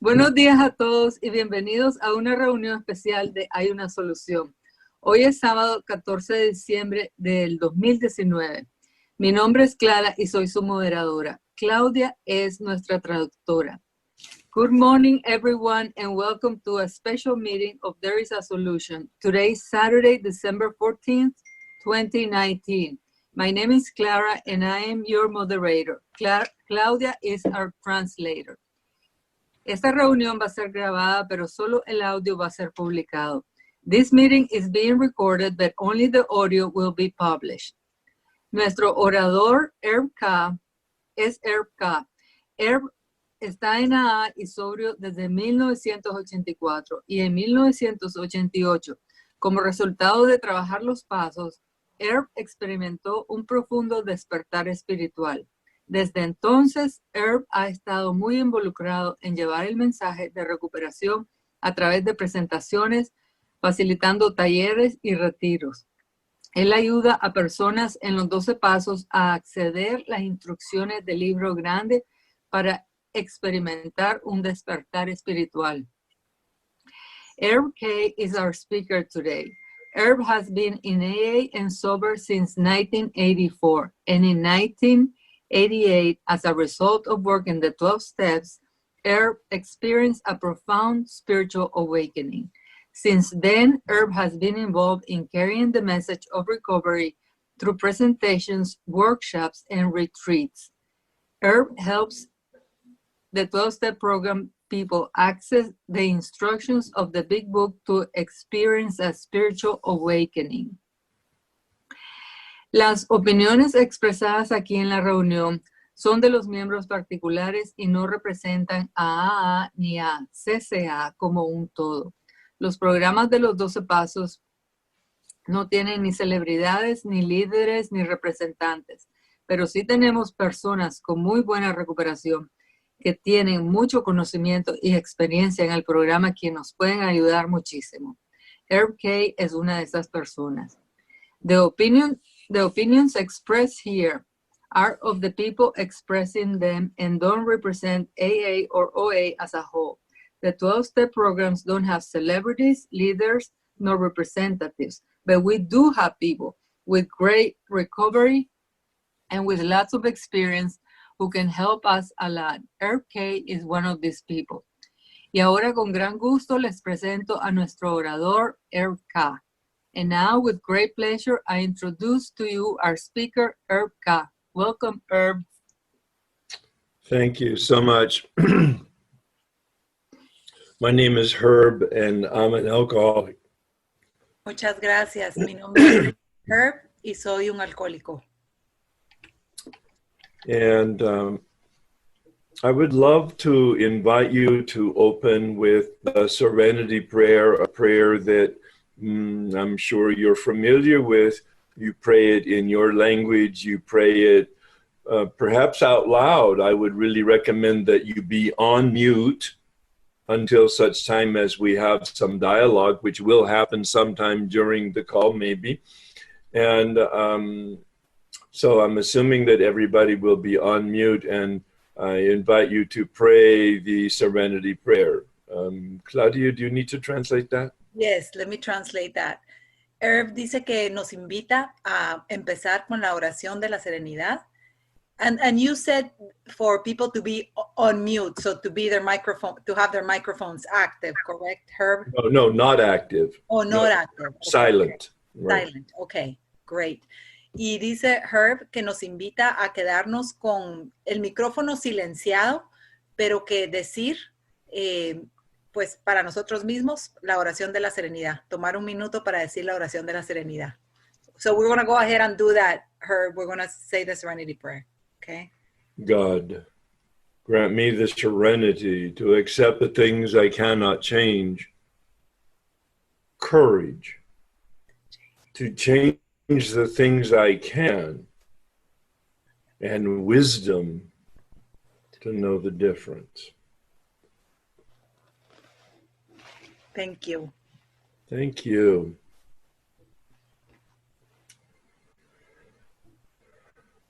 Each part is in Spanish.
Buenos días a todos y bienvenidos a una reunión especial de Hay una Solución. Hoy es sábado 14 de diciembre del 2019. Mi nombre es Clara y soy su moderadora. Claudia es nuestra traductora. Good morning, everyone, and welcome to a special meeting of There is a Solution. Today is Saturday, December 14th, 2019. My name is Clara and I am your moderator. Claudia is our translator. Esta reunión va a ser grabada, pero solo el audio va a ser publicado. This meeting is being recorded, but only the audio will be published. Nuestro orador, Herb K, es Herb K. Herb está en AA y sobrio desde 1984 y en 1988, como resultado de trabajar los pasos, Herb experimentó un profundo despertar espiritual. Desde entonces, Herb ha estado muy involucrado en llevar el mensaje de recuperación a través de presentaciones, facilitando talleres y retiros. Él ayuda a personas en los 12 pasos a acceder a las instrucciones del libro grande para experimentar un despertar espiritual. Herb K is our speaker today. Herb has been in AA and sober since 1984, and in 1988, as a result of working the 12 steps, Herb experienced a profound spiritual awakening. Since then, Herb has been involved in carrying the message of recovery through presentations, workshops, and retreats. Herb helps the 12-step program people access the instructions of the Big Book to experience a spiritual awakening. Las opiniones expresadas aquí en la reunión son de los miembros particulares y no representan a AA ni a CCA como un todo. Los programas de los 12 pasos no tienen ni celebridades, ni líderes, ni representantes, pero sí tenemos personas con muy buena recuperación que tienen mucho conocimiento y experiencia en el programa que nos pueden ayudar muchísimo. Herb K es una de esas personas. The opinions expressed here are of the people expressing them and don't represent AA or OA as a whole. The 12-step programs don't have celebrities, leaders, nor representatives, but we do have people with great recovery and with lots of experience who can help us a lot. Herb K is one of these people. Y ahora con gran gusto les presento a nuestro orador, Herb K. And now, with great pleasure, I introduce to you our speaker, Herb K. Welcome, Herb. Thank you so much. My name is Herb, and I'm an alcoholic. Muchas gracias. Mi nombre es Herb y soy un alcohólico. And I would love to invite you to open with the Serenity Prayer, a prayer that I'm sure you're familiar with. You pray it in your language. You pray it perhaps out loud. I would really recommend that you be on mute until such time as we have some dialogue, which will happen sometime during the call maybe. And so I'm assuming that everybody will be on mute, and I invite you to pray the Serenity Prayer. Claudia, do you need to translate that? Yes, let me translate that. Herb dice que nos invita a empezar con la oración de la serenidad. And you said for people to be on mute, so to be their microphone, to have their microphones active, correct, Herb? No, not active. Oh, not active. Okay. Silent. Okay. Right. Silent, okay, great. Y dice Herb que nos invita a quedarnos con el micrófono silenciado, pero que decir, pues para nosotros mismos, la oración de la serenidad. Tomar un minuto para decir la oración de la serenidad. So we're going to go ahead and do that, Herb. We're going to say the Serenity Prayer. Okay. God, grant me the serenity to accept the things I cannot change, courage to change the things I can, and wisdom to know the difference. Thank you. Thank you.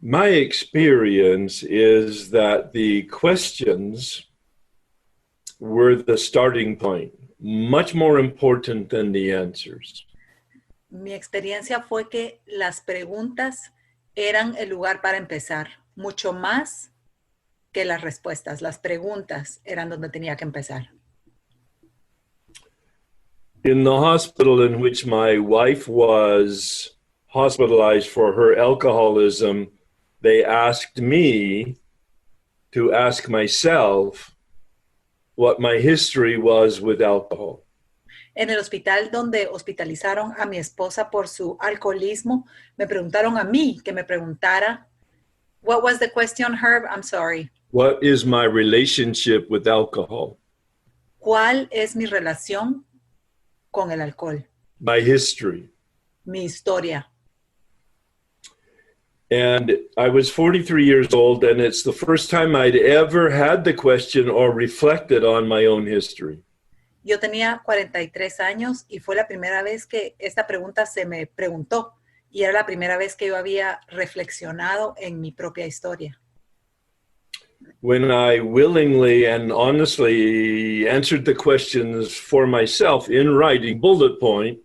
My experience is that the questions were the starting point, much more important than the answers. Mi experiencia fue que las preguntas eran el lugar para empezar, mucho más que las respuestas. Las preguntas eran donde tenía que empezar. In the hospital in which my wife was hospitalized for her alcoholism, they asked me to ask myself what my history was with alcohol. En el hospital donde hospitalizaron a mi esposa por su alcoholismo, me preguntaron a mí que me preguntara, what was the question, Herb? I'm sorry. What is my relationship with alcohol? ¿Cuál es mi relación con el alcohol? My history. Mi historia. And I was 43 years old, and it's the first time I'd ever had the question or reflected on my own history. Yo tenía 43 años y fue la primera vez que esta pregunta se me preguntó y era la primera vez que yo había reflexionado en mi propia historia. When I willingly and honestly answered the questions for myself in writing, bullet point,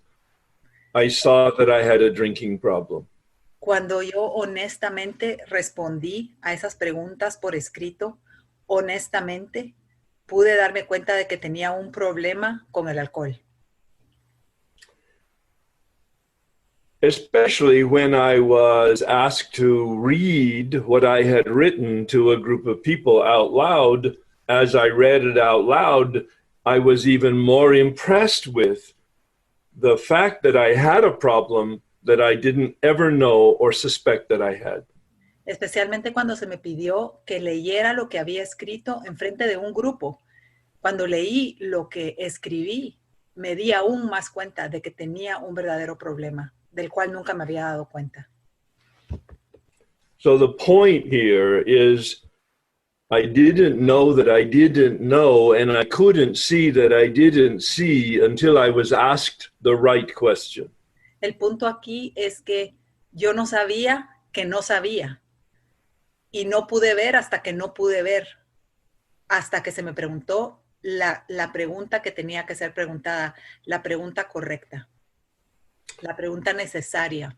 I saw that I had a drinking problem. Cuando yo honestamente respondí a esas preguntas por escrito, honestamente pude darme cuenta de que tenía un problema con el alcohol. Especially when I was asked to read what I had written to a group of people out loud. As I read it out loud, I was even more impressed with the fact that I had a problem that I didn't ever know or suspect that I had. Especialmente cuando se me pidió que leyera lo que había escrito en frente de un grupo. Cuando leí lo que escribí, me di aún más cuenta de que tenía un verdadero problema, del cual nunca me había dado cuenta. So the point here is I didn't know that I didn't know, and I couldn't see that I didn't see until I was asked the right question. El punto aquí es que yo no sabía que no sabía. Y no pude ver hasta que no pude ver, hasta que se me preguntó la pregunta que tenía que ser preguntada, la pregunta correcta, la pregunta necesaria.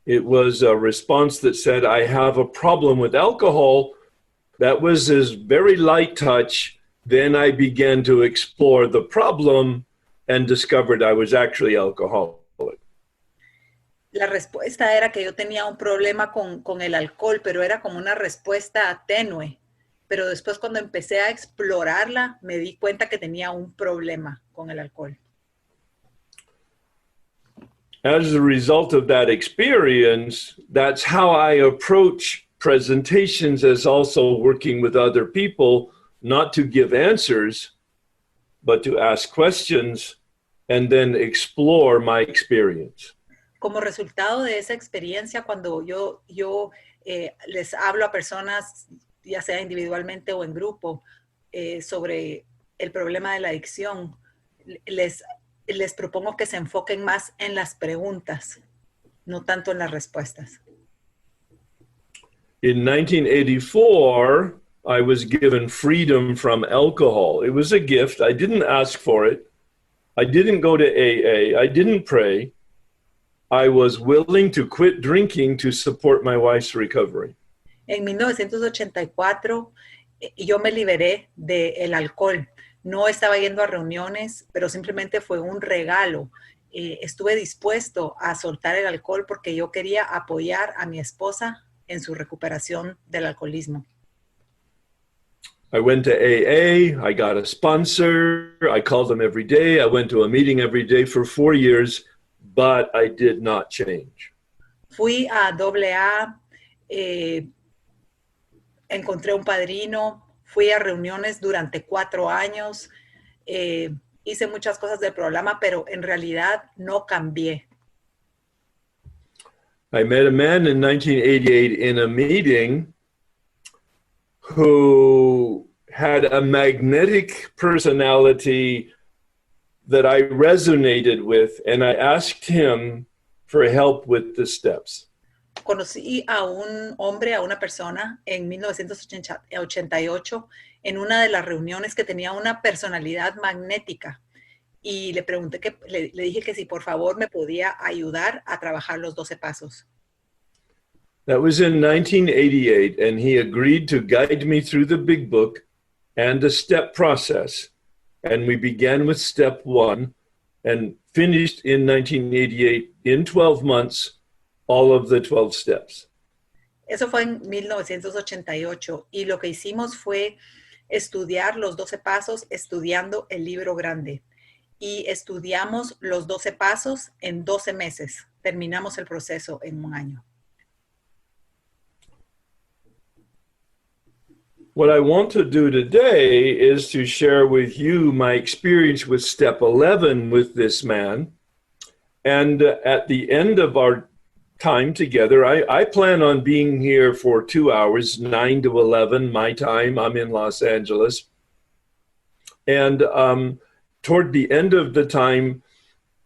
It was a response that said, I have a problem with alcohol. That was his very light touch. Then I began to explore the problem and discovered I was actually alcoholic. La respuesta era que yo tenía un problema con el alcohol, pero era como una respuesta tenue. Pero después cuando empecé a explorarla, me di cuenta que tenía un problema con el alcohol. As a result of that experience, that's how I approach presentations as also working with other people, not to give answers, but to ask questions and then explore my experience. Como resultado de esa experiencia, cuando yo les hablo a personas, ya sea individualmente o en grupo, sobre el problema de la adicción, les propongo que se enfoquen más en las preguntas, no tanto en las respuestas. In 1984, I was given freedom from alcohol. It was a gift. I didn't ask for it. I didn't go to AA. I didn't pray. I was willing to quit drinking to support my wife's recovery. En 1984, yo me liberé del alcohol. No estaba yendo a reuniones, pero simplemente fue un regalo. Estuve dispuesto a soltar el alcohol porque yo quería apoyar a mi esposa en su recuperación del alcoholismo. I went to AA. I got a sponsor. I called them every day. I went to a meeting every day for 4 years, but I did not change. Fui a AA, encontré un padrino, fui a reuniones durante 4 años, hice muchas cosas del programa, pero en realidad no cambié. I met a man in 1988 in a meeting who had a magnetic personality that I resonated with, and I asked him for help with the steps. Conocí a un hombre, a una persona en 1988 en una de las reuniones que tenía una personalidad magnética y le pregunté le dije que si por favor me podía ayudar a trabajar los 12 pasos. That was in 1988, and he agreed to guide me through the big book and the step process. And we began with step 1 and finished in 1988 in 12 months, all of the 12 steps. Eso fue en 1988 y lo que hicimos fue estudiar los 12 pasos estudiando el libro grande. Y estudiamos los 12 pasos en 12 meses. Terminamos el proceso en un año. What I want to do today is to share with you my experience with step 11 with this man. And at the end of our time together, I plan on being here for 2 hours, 9 to 11, my time. I'm in Los Angeles. And toward the end of the time,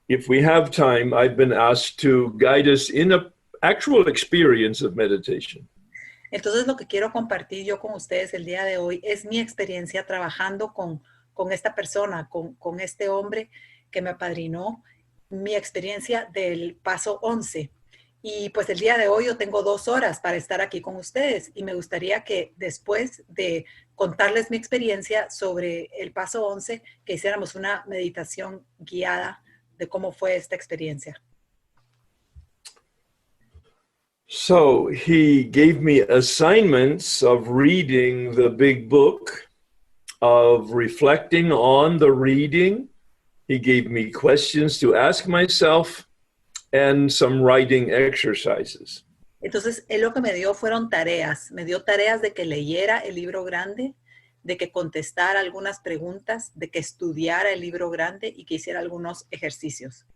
if we have time, I've been asked to guide us in an actual experience of meditation. Entonces lo que quiero compartir yo con ustedes el día de hoy es mi experiencia trabajando con esta persona, con este hombre que me apadrinó, mi experiencia del paso 11. Y pues el día de hoy yo tengo 2 horas para estar aquí con ustedes y me gustaría que después de contarles mi experiencia sobre el paso 11, que hiciéramos una meditación guiada de cómo fue esta experiencia. So he gave me assignments of reading the big book, of reflecting on the reading. He gave me questions to ask myself and some writing exercises. Entonces, él lo que me dio fueron tareas. Me dio tareas de que leyera el libro grande, de que contestara algunas preguntas, de que estudiara el libro grande y que hiciera algunos ejercicios.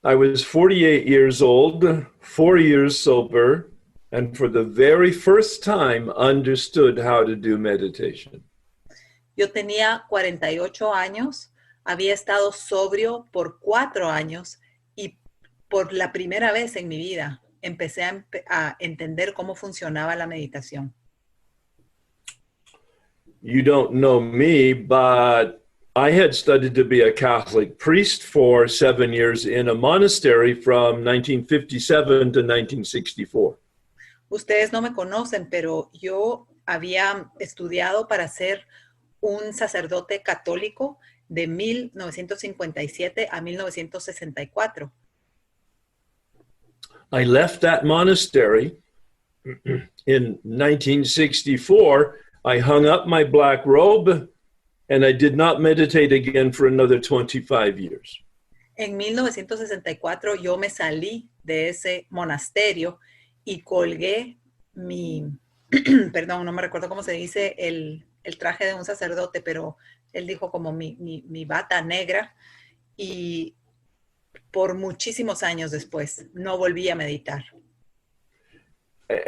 I was 48 years old, 4 years sober, and for the very first time understood how to do meditation. Yo tenía 48 años, había estado sobrio por 4 años y por la primera vez en mi vida empecé a entender cómo funcionaba la meditación. You don't know me, but I had studied to be a Catholic priest for 7 years in a monastery from 1957 to 1964. Ustedes no me conocen, pero yo había estudiado para ser un sacerdote católico de 1957 a 1964. I left that monastery in 1964. I hung up my black robe and I did not meditate again for another 25 years. En 1964 yo me salí de ese monasterio y colgué perdón, no me recuerdo cómo se dice el traje de un sacerdote, pero él dijo como mi bata negra y por muchísimos años después no volví a meditar.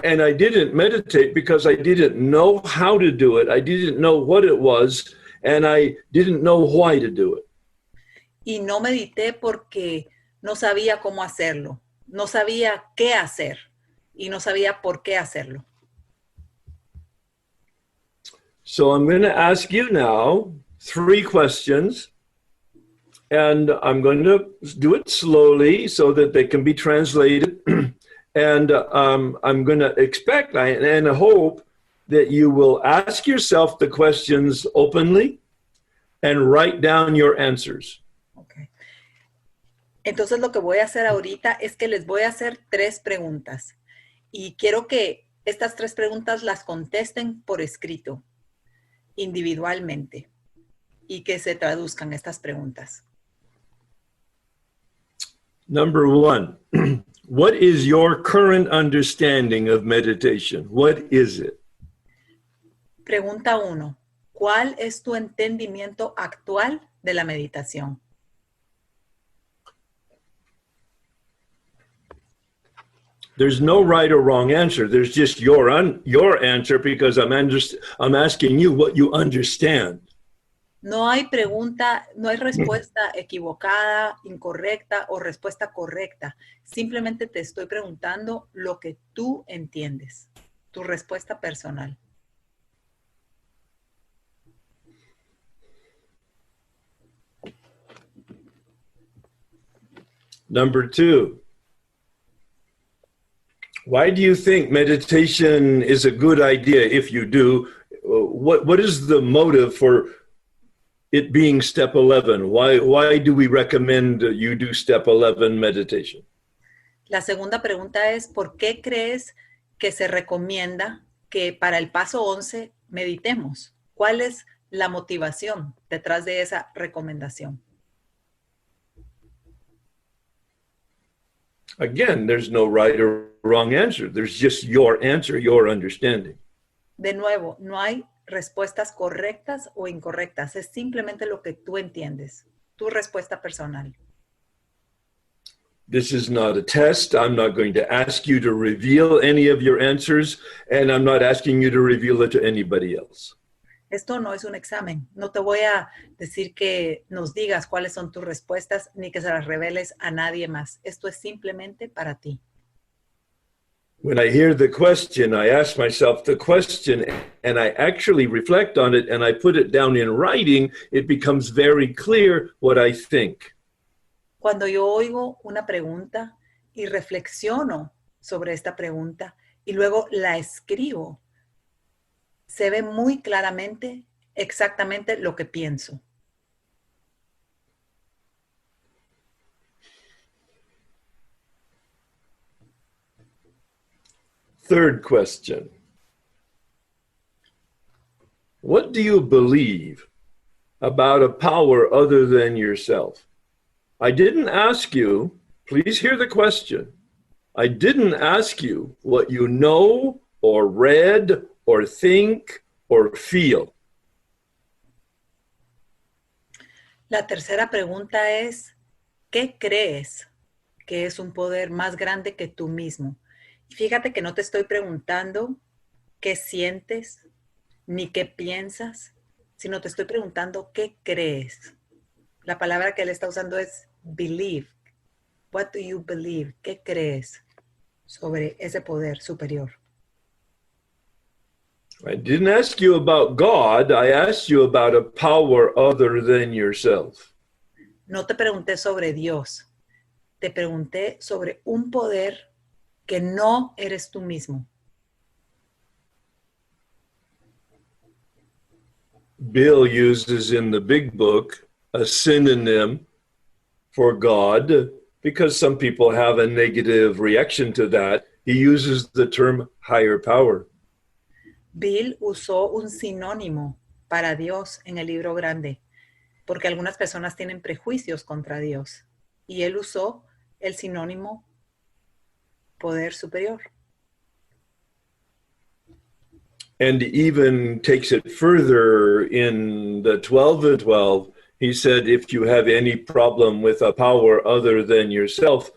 And I didn't meditate because I didn't know how to do it. I didn't know what it was, and I didn't know why to do it. Y no medité porque no sabía cómo hacerlo, no sabía qué hacer y no sabía por qué hacerlo. So I'm going to ask you now 3 questions, and I'm going to do it slowly so that they can be translated. And I'm going to expect and hope that you will ask yourself the questions openly and write down your answers. Okay. Entonces lo que voy a hacer ahorita es que les voy a hacer 3 preguntas. Y quiero que estas 3 preguntas las contesten por escrito, individualmente, y que se traduzcan estas preguntas. Number 1, what is your current understanding of meditation? What is it? Pregunta 1. ¿Cuál es tu entendimiento actual de la meditación? There's no right or wrong answer. There's just your answer because I'm asking you what you understand. No hay pregunta, no hay respuesta equivocada, incorrecta o respuesta correcta. Simplemente te estoy preguntando lo que tú entiendes, tu respuesta personal. Number 2. Why do you think meditation is a good idea if you do? What is the motive for it being step 11? Why do we recommend you do step 11 meditation? La segunda pregunta es, ¿por qué crees que se recomienda que para el paso 11 meditemos? ¿Cuál es la motivación detrás de esa recomendación? Again, there's no right or wrong answer. There's just your answer, your understanding. De nuevo, no hay respuestas correctas o incorrectas. Es simplemente lo que tú entiendes, tu respuesta personal. This is not a test. I'm not going to ask you to reveal any of your answers, and I'm not asking you to reveal it to anybody else. Esto no es un examen. No te voy a decir que nos digas cuáles son tus respuestas ni que se las reveles a nadie más. Esto es simplemente para ti. When I hear the question, I ask myself the question, and I actually reflect on it, and I put it down in writing, it becomes very clear what I think. Cuando yo oigo una pregunta y reflexiono sobre esta pregunta y luego la escribo, se ve muy claramente exactamente lo que pienso. Third question. What do you believe about a power other than yourself? I didn't ask you, please hear the question. I didn't ask you what you know or read or think or feel. La tercera pregunta es, ¿qué crees que es un poder más grande que tú mismo? Y fíjate que no te estoy preguntando qué sientes ni qué piensas, sino te estoy preguntando qué crees. La palabra que él está usando es believe. What do you believe? ¿Qué crees sobre ese poder superior? I didn't ask you about God. I asked you about a power other than yourself. No te pregunté sobre Dios. Te pregunté sobre un poder que no eres tú mismo. Bill uses in the big book a synonym for God because some people have a negative reaction to that. He uses the term higher power. Bill usó un sinónimo para Dios en el libro grande, porque algunas personas tienen prejuicios contra Dios. Y él usó el sinónimo poder superior. And even takes it further in the 12 and 12. He said, if you have any problem with a power other than yourself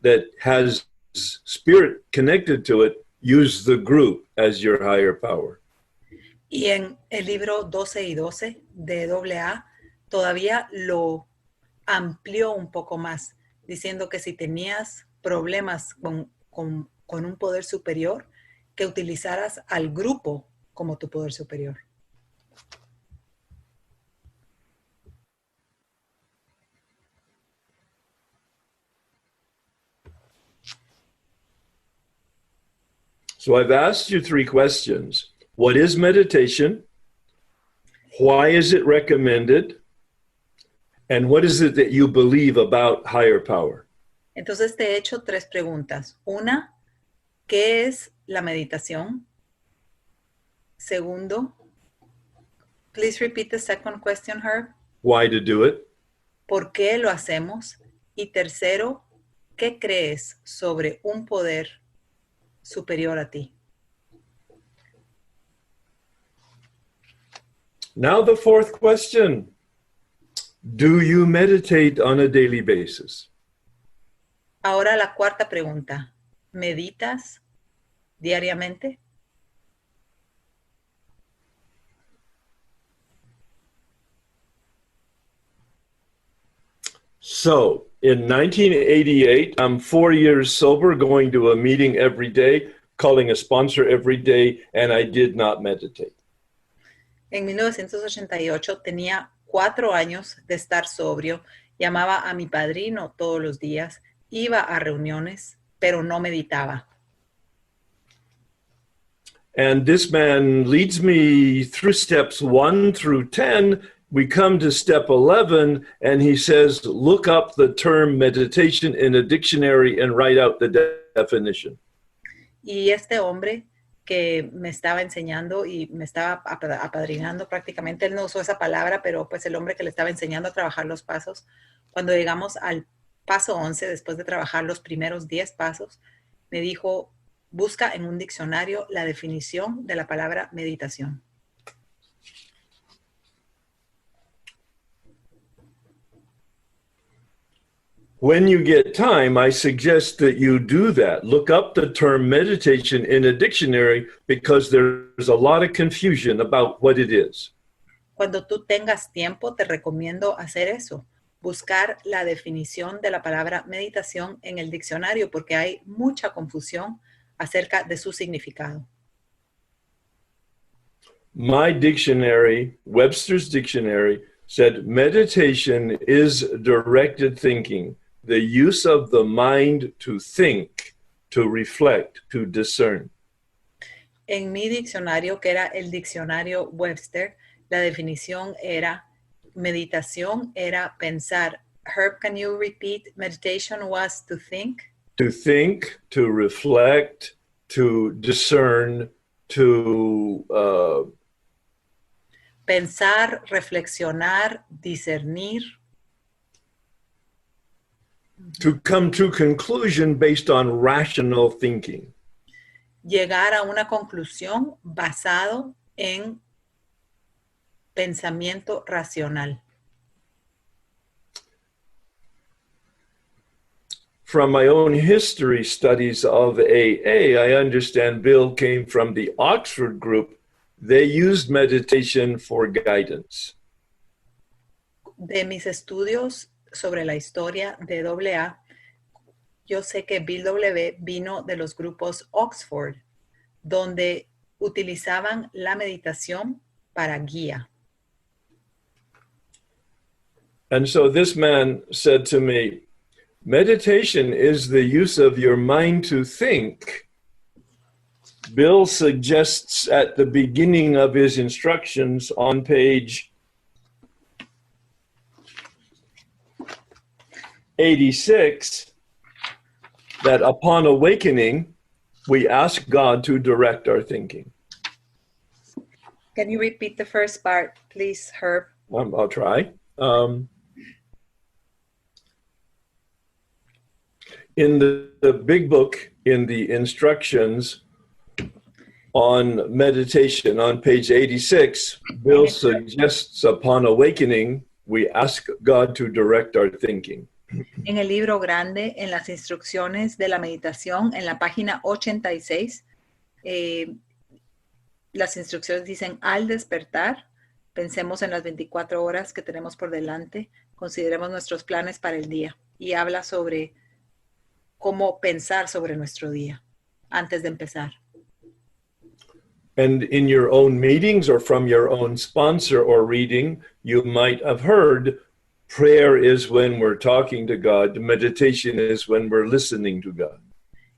that has spirit connected to it, use the group as your higher power. Y en el libro 12 y 12 de AA todavía lo amplió un poco más, diciendo que si tenías problemas con un poder superior, que utilizaras al grupo como tu poder superior. So I've asked you 3 questions. What is meditation? Why is it recommended? And what is it that you believe about higher power? Entonces te he hecho 3 preguntas. Una, ¿qué es la meditación? Segundo, please repeat the second question, Herb. Why to do it? ¿Por qué lo hacemos? Y tercero, ¿qué crees sobre un poder superior a ti? Now the 4th question. Do you meditate on a daily basis? Ahora la 4ª pregunta. ¿Meditas diariamente? So, in 1988, I'm 4 years sober, going to a meeting every day, calling a sponsor every day, and I did not meditate. En 1988 tenía 4 años de estar sobrio, llamaba a mi padrino todos los días, iba a reuniones, pero no meditaba. And this man leads me through steps 1 through 10. We come to step 11, and he says, look up the term meditation in a dictionary and write out the definition. Y este hombre que me estaba enseñando y me estaba apadrinando prácticamente, él no usó esa palabra, pero pues el hombre que le estaba enseñando a trabajar los pasos, cuando llegamos al paso 11, después de trabajar los primeros 10 pasos, me dijo, busca en un diccionario la definición de la palabra meditación. When you get time, I suggest that you do that. Look up the term meditation in a dictionary because there's a lot of confusion about what it is. Cuando tú tengas tiempo, te recomiendo hacer eso. Buscar la definición de la palabra meditación en el diccionario porque hay mucha confusión acerca de su significado. My dictionary, Webster's Dictionary, said meditation is directed thinking, the use of the mind to think, to reflect, to discern. En mi diccionario, que era el diccionario Webster, la definición era meditación era pensar. Herb, can you repeat? Meditation was to think? To think, to reflect, to discern, to pensar, reflexionar, discernir. To come to conclusion based on rational thinking. Llegar a una conclusión basado en pensamiento racional. From my own history studies of AA, I understand Bill came from the Oxford group. They used meditation for guidance. De mis estudios sobre la historia de AA, yo sé que Bill W. vino de los grupos Oxford, donde utilizaban la meditación para guía. And so this man said to me, meditation is the use of your mind to think. Bill suggests at the beginning of his instructions on page 86 that upon awakening, we ask God to direct our thinking. Can you repeat the first part, please, Herb? I'll try. In the big book, in the instructions on meditation on page 86, Bill suggests upon awakening, we ask God to direct our thinking. En el libro grande, en las instrucciones de la meditación, en la página 86, las instrucciones dicen, al despertar, pensemos en las 24 horas que tenemos por delante, consideremos nuestros planes para el día. Y habla sobre cómo pensar sobre nuestro día antes de empezar. And in your own meetings or from your own sponsor or reading, you might have heard prayer is when we're talking to God. Meditation is when we're listening to God.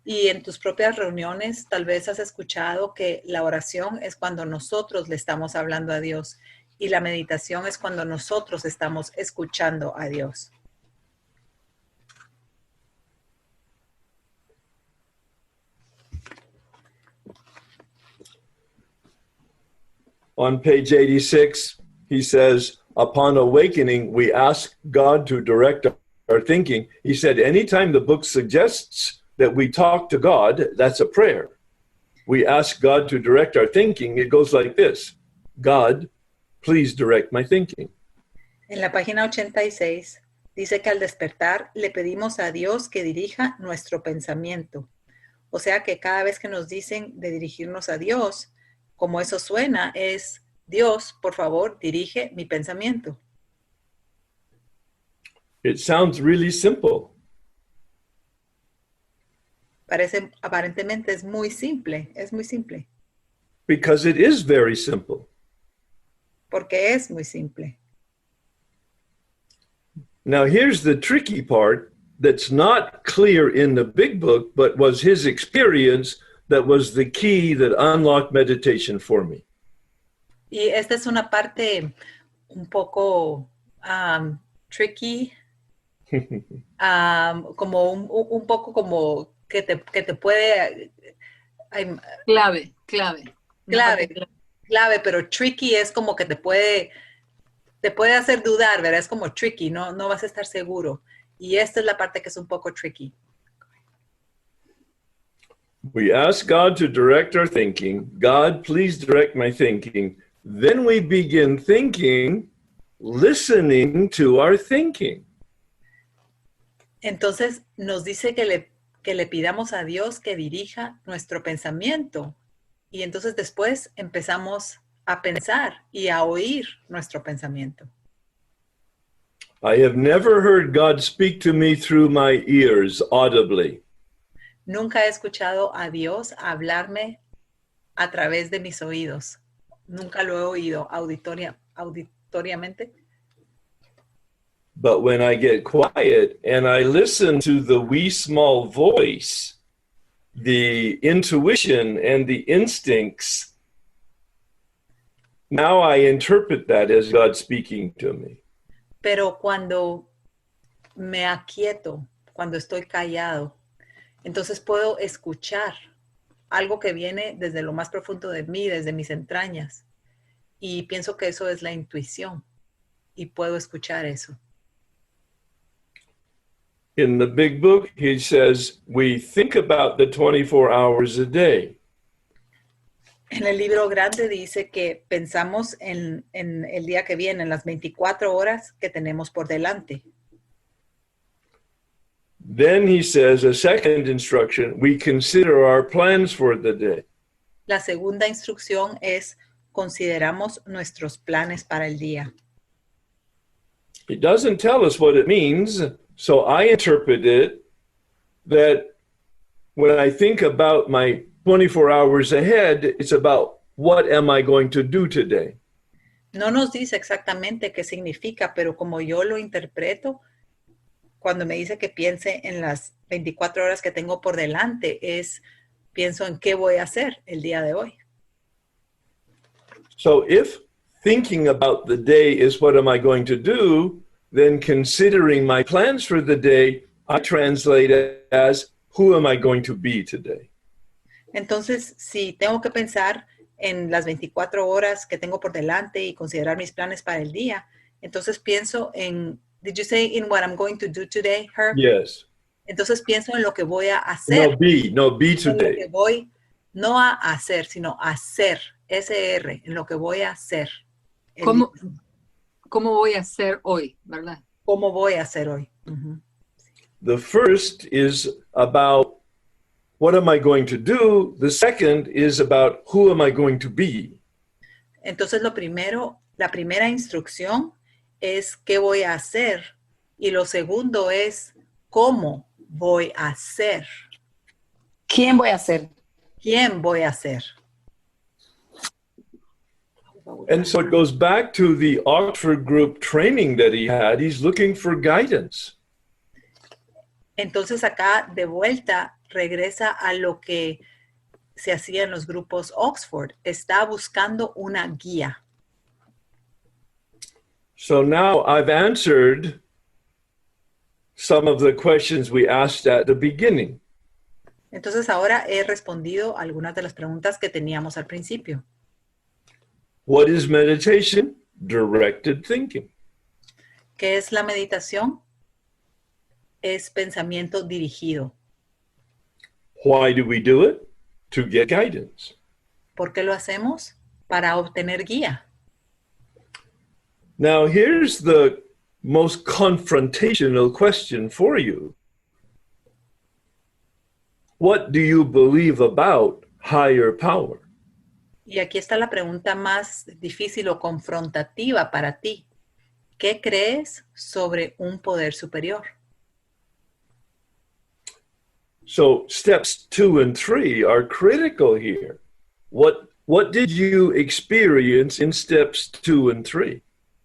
Y en tus propias reuniones, tal vez has escuchado que la oración es cuando nosotros le estamos hablando a Dios y la meditación es cuando nosotros estamos escuchando a Dios. On page 86, he says, upon awakening, we ask God to direct our thinking. He said, anytime the book suggests that we talk to God, that's a prayer. We ask God to direct our thinking. It goes like this. God, please direct my thinking. En la página 86 dice que al despertar le pedimos a Dios que dirija nuestro pensamiento. O sea que cada vez que nos dicen de dirigirnos a Dios, como eso suena, es Dios, por favor, dirige mi pensamiento. It sounds really simple. Aparentemente es muy simple, Because it is very simple. porque es muy simple. Now, here's the tricky part that's not clear in the big book, but was his experience that was the key that unlocked meditation for me. Y esta es una parte un poco tricky, como un poco como que te puede... Clave. Clave, pero tricky es como que te puede hacer dudar, ¿verdad? Es como tricky, no vas a estar seguro. Y esta es la parte que es un poco tricky. We ask God to direct our thinking. God, please direct my thinking. Then we begin thinking, listening to our thinking. Entonces nos dice que le pidamos a Dios que dirija nuestro pensamiento. Y entonces después empezamos a pensar y a oír nuestro pensamiento. I have never heard God speak to me through my ears audibly. Nunca he escuchado a Dios hablarme a través de mis oídos. Nunca lo he oído auditoriamente. But when I get quiet and I listen to the wee small voice, the intuition and the instincts, now I interpret that as God speaking to me. Pero cuando me aquieto, cuando estoy callado, entonces puedo escuchar algo que viene desde lo más profundo de mí, desde mis entrañas. Y pienso que eso es la intuición. Y puedo escuchar eso. In the big book, he says, we think about the 24 hours a day. En el libro grande dice que pensamos en el día que viene, en las 24 horas que tenemos por delante. Then he says, a second instruction, we consider our plans for the day. La segunda instrucción es consideramos nuestros planes para el día. He doesn't tell us what it means, so I interpret it that when I think about my 24 hours ahead, it's about what am I going to do today? No nos dice exactamente qué significa, pero como yo lo interpreto, cuando me dice que piense en las 24 horas que tengo por delante, pienso en qué voy a hacer el día de hoy. So if thinking about the day is what am I going to do, then considering my plans for the day, I translate it as who am I going to be today? Entonces, si tengo que pensar en las 24 horas que tengo por delante y considerar mis planes para el día, entonces pienso en, did you say in what I'm going to do today, Herb? Yes. Entonces pienso en lo que voy a hacer. No, be En lo today. que voy, no a hacer, sino a hacer, SR, en lo que voy a hacer. ¿Cómo voy a hacer hoy, verdad? ¿Cómo voy a hacer hoy? Uh-huh. The first is about what am I going to do? The second is about who am I going to be? Entonces la primera instrucción es qué voy a hacer y lo segundo es cómo voy a ser. ¿Quién voy a ser? ¿Quién voy a ser? And so it goes back to the Oxford group training that he had. He's looking for guidance. Entonces acá de vuelta regresa a lo que se hacía en los grupos Oxford. Está buscando una guía. So now I've answered some of the questions we asked at the beginning. Entonces ahora he respondido algunas de las preguntas que teníamos al principio. What is meditation? Directed thinking. ¿Qué es la meditación? Es pensamiento dirigido. Why do we do it? To get guidance. ¿Por qué lo hacemos? Para obtener guía. Now here's the most confrontational question for you. What do you believe about higher power? Y aquí está la pregunta más difícil o confrontativa para ti. ¿Qué crees sobre un poder superior? So steps 2 and 3 are critical here. What did you experience in steps 2 and 3?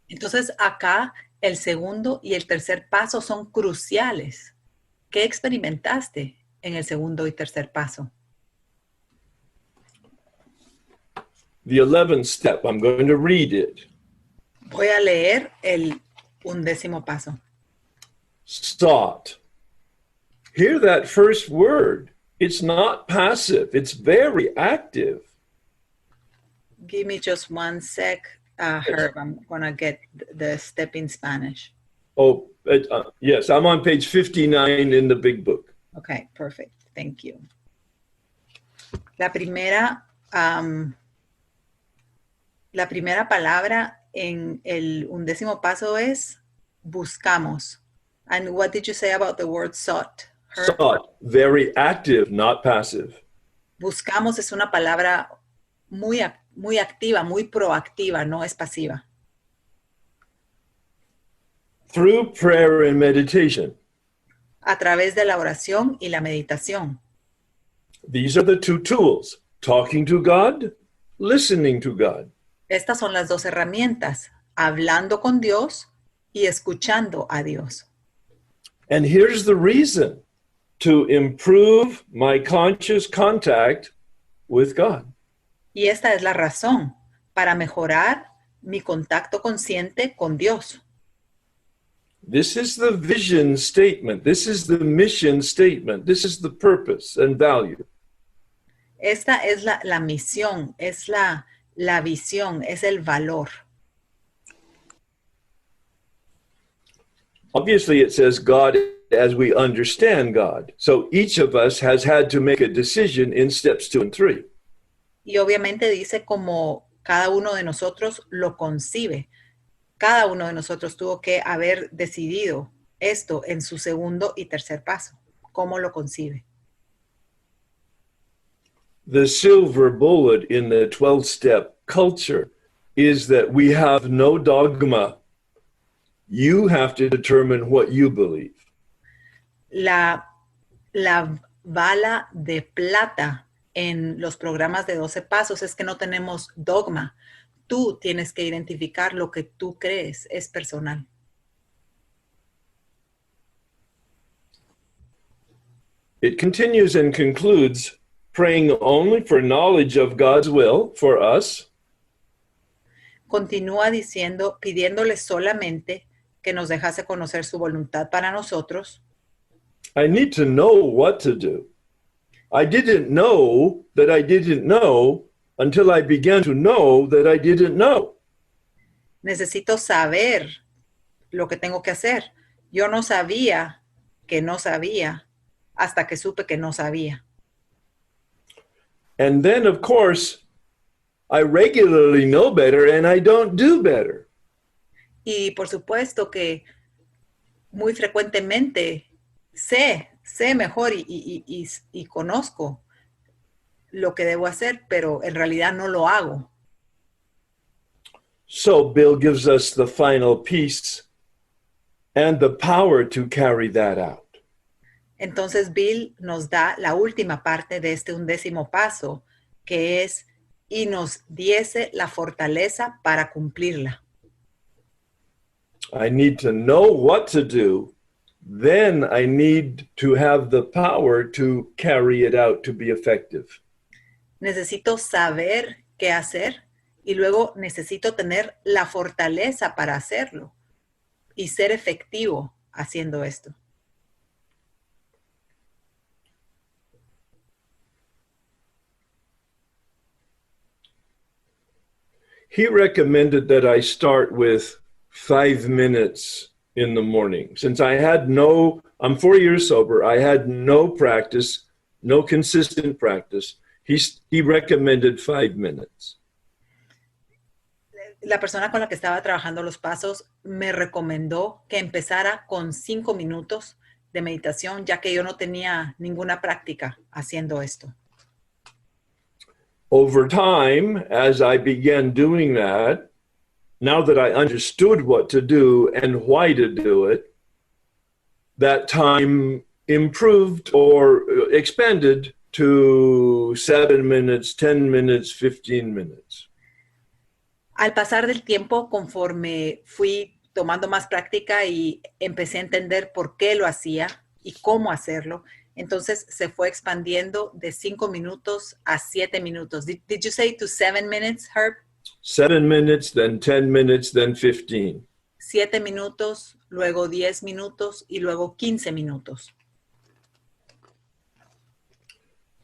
Entonces acá el segundo y el tercer paso son cruciales. ¿Qué experimentaste en el segundo y tercer paso? The 11th step, I'm going to read it. Voy a leer el 11º paso. Sought. Hear that first word. It's not passive, it's very active. Give me just one sec, Herb. I'm going to get the step in Spanish. Oh, yes, I'm on page 59 in the big book. Okay, perfect. Thank you. La primera palabra en el 11º paso es buscamos. And what did you say about the word sought? Herb? Sought, very active, not passive. Buscamos es una palabra muy activa, muy proactiva, no es pasiva. Through prayer and meditation. A través de la oración y la meditación. These are the two tools, talking to God, listening to God. Estas son las dos herramientas, hablando con Dios y escuchando a Dios. And here's the reason, to improve my conscious contact with God. Y esta es la razón para mejorar mi contacto consciente con Dios. This is the vision statement. This is the mission statement. This is the purpose and value. Esta es la misión, es la visión, es el valor. Obviously, it says God as we understand God. So each of us has had to make a decision in steps 2 and 3. Y obviamente dice como cada uno de nosotros lo concibe. Cada uno de nosotros tuvo que haber decidido esto en su segundo y tercer paso. ¿Cómo lo concibe? The silver bullet in the 12-step culture is that we have no dogma. You have to determine what you believe. La bala de plata en los programas de 12 pasos es que no tenemos dogma. Tú tienes que identificar lo que tú crees, es personal. It continues and concludes, praying only for knowledge of God's will for us. Continúa diciendo, pidiéndole solamente que nos dejase conocer su voluntad para nosotros. I need to know what to do. I didn't know that I didn't know until I began to know that I didn't know. Necesito saber lo que tengo que hacer. Yo no sabía que no sabía hasta que supe que no sabía. And then, of course, I regularly know better and I don't do better. Y por supuesto que muy frecuentemente sé mejor y conozco lo que debo hacer, pero en realidad no lo hago. So Bill gives us the final piece and the power to carry that out. Entonces Bill nos da la última parte de este 11º paso, que es, y nos diese la fortaleza para cumplirla. I need to know what to do. Then I need to have the power to carry it out to be effective. Necesito saber qué hacer y luego necesito tener la fortaleza para hacerlo y ser efectivo haciendo esto. He recommended that I start with 5 minutes in the morning. Since I'm 4 years sober, I had no practice, no consistent practice. He recommended 5 minutes. La persona con la que estaba trabajando los pasos me recomendó que empezara con 5 minutos de meditación, ya que yo no tenía ninguna práctica haciendo esto. Over time, as I began doing that, now that I understood what to do and why to do it, that time improved or expanded to 7 minutes, 10 minutes, 15 minutes. Al pasar del tiempo, conforme fui tomando más práctica y empecé a entender por qué lo hacía y cómo hacerlo, entonces se fue expandiendo de 5 minutos a 7 minutos. Did you say to 7 minutes, Herb? 7 minutes, then 10 minutes, then 15. 7 minutos, luego 10 minutos y luego 15 minutos.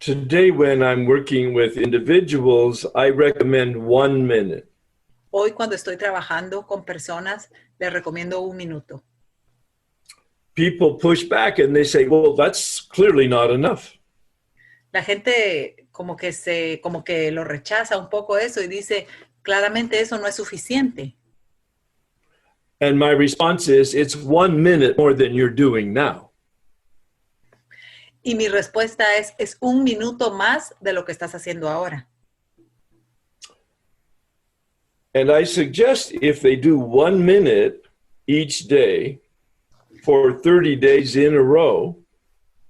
Today, when I'm working with individuals, I recommend 1 minute. Hoy, cuando estoy trabajando con personas, les recomiendo 1 minuto. People push back and they say, well, that's clearly not enough. La gente como que lo rechaza un poco eso y dice, claramente eso no es suficiente. And my response is, it's 1 minute more than you're doing now. Y mi respuesta es 1 minuto más de lo que estás haciendo ahora. And I suggest if they do 1 minute each day for 30 days in a row,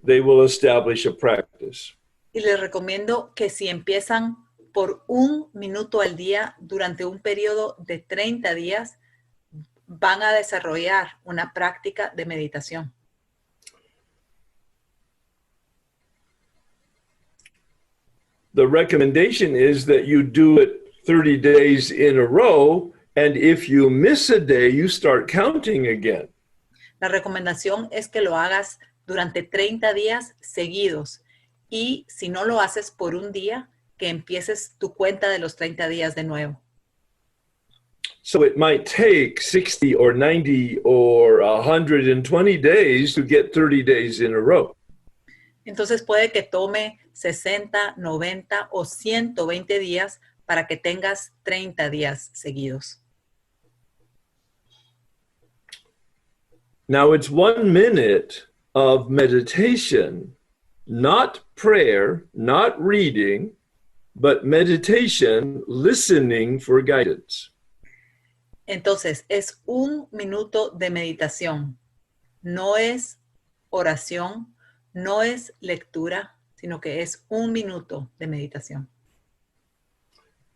they will establish a practice. Y les recomiendo que si empiezan por 1 minuto al día durante un periodo de 30 días, van a desarrollar una práctica de meditación. The recommendation is that you do it 30 days in a row, and if you miss a day, you start counting again. La recomendación es que lo hagas durante 30 días seguidos y si no lo haces por un día, que empieces tu cuenta de los 30 días de nuevo. So it might take 60 or 90 or 120 days to get 30 days in a row. Entonces puede que tome 60, 90 o 120 días para que tengas 30 días seguidos. Now it's 1 minute of meditation, not prayer, not reading, but meditation, listening for guidance. Entonces es 1 minuto de meditación. No es oración, no es lectura, sino que es 1 minuto de meditación.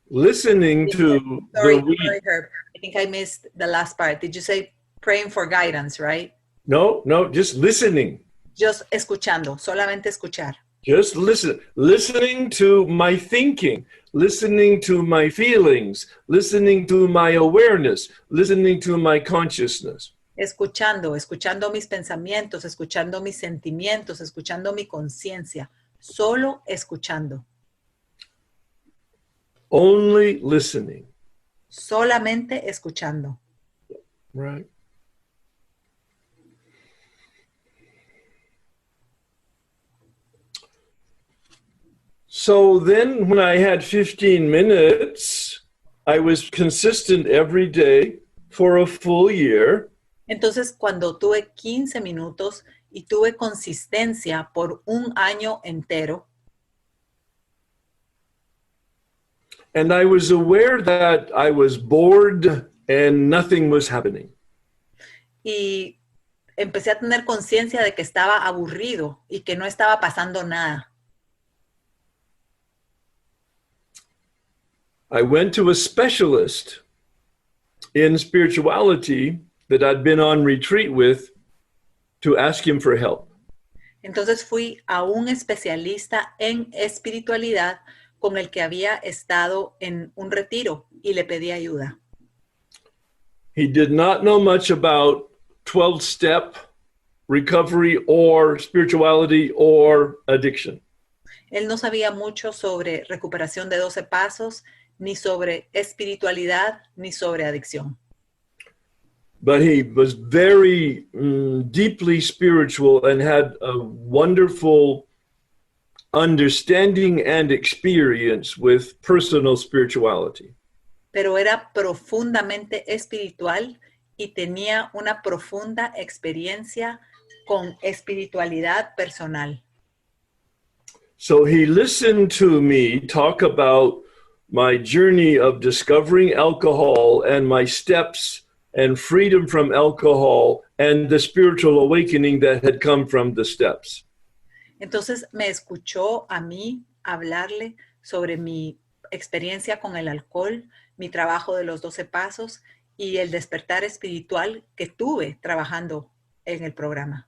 Listening to Sorry, the Herb. I think I missed the last part. Did you say praying for guidance, right? No, just listening. Just escuchando, solamente escuchar. Just listening to my thinking, listening to my feelings, listening to my awareness, listening to my consciousness. Escuchando mis pensamientos, escuchando mis sentimientos, escuchando mi conciencia. Solo escuchando. Only listening. Solamente escuchando. Right. So then when I had 15 minutes, I was consistent every day for a full year. Entonces, cuando tuve 15 minutos y tuve consistencia por 1 año entero, and I was aware that I was bored and nothing was happening. y empecé a tener conciencia de que estaba aburrido y que no estaba pasando nada. I went to a specialist in spirituality that I'd been on retreat with to ask him for help. Entonces fui a un especialista en espiritualidad con el que había estado en un retiro y le pedí ayuda. He did not know much about 12-step recovery or spirituality or addiction. Él no sabía mucho sobre recuperación de 12 pasos, ni sobre espiritualidad, ni sobre adicción. But he was very deeply spiritual and had a wonderful understanding and experience with personal spirituality. Pero era profundamente espiritual y tenía una profunda experiencia con espiritualidad personal. So he listened to me talk about my journey of discovering alcohol and my steps and freedom from alcohol and the spiritual awakening that had come from the steps. Entonces me escuchó a mí hablarle sobre mi experiencia con el alcohol, mi trabajo de los 12 pasos y el despertar espiritual que tuve trabajando en el programa.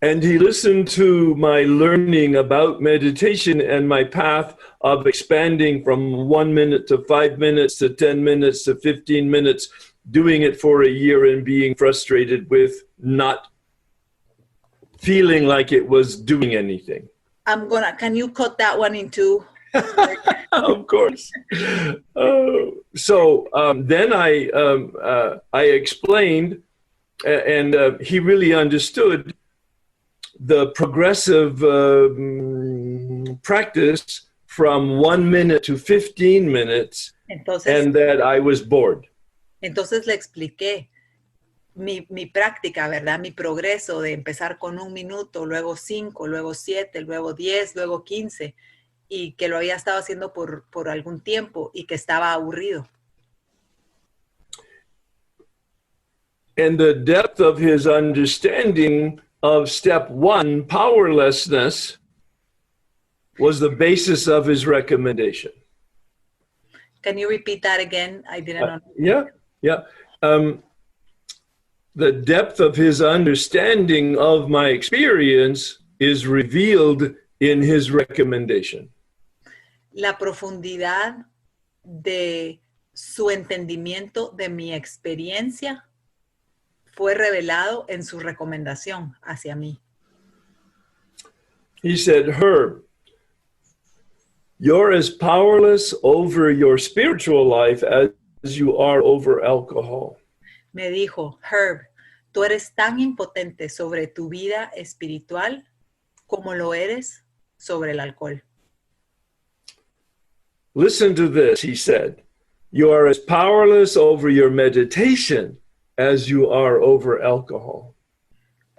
And he listened to my learning about meditation and my path of expanding from 1 minute to 5 minutes to 10 minutes to 15 minutes, doing it for a year and being frustrated with not feeling like it was doing anything. Can you cut that one in two? Of course. So then I explained, and he really understood the progressive practice from 1 minute to 15 minutes, and that I was bored. Entonces le expliqué mi práctica, ¿verdad? Mi progreso de empezar con 1 minuto, luego 5, luego 7, luego 10, luego 15, y que lo había estado haciendo por algún tiempo y que estaba aburrido. And the depth of his understanding of step 1, powerlessness, was the basis of his recommendation. Can you repeat that again? I didn't know. Yeah. The depth of his understanding of my experience is revealed in his recommendation. La profundidad de su entendimiento de mi experiencia fue revelado en su recomendación hacia mí. He said, Herb, you're as powerless over your spiritual life as you are over alcohol. Me dijo, Herb, tú eres tan impotente sobre tu vida espiritual como lo eres sobre el alcohol. Listen to this, he said. You are as powerless over your meditation as you are over alcohol.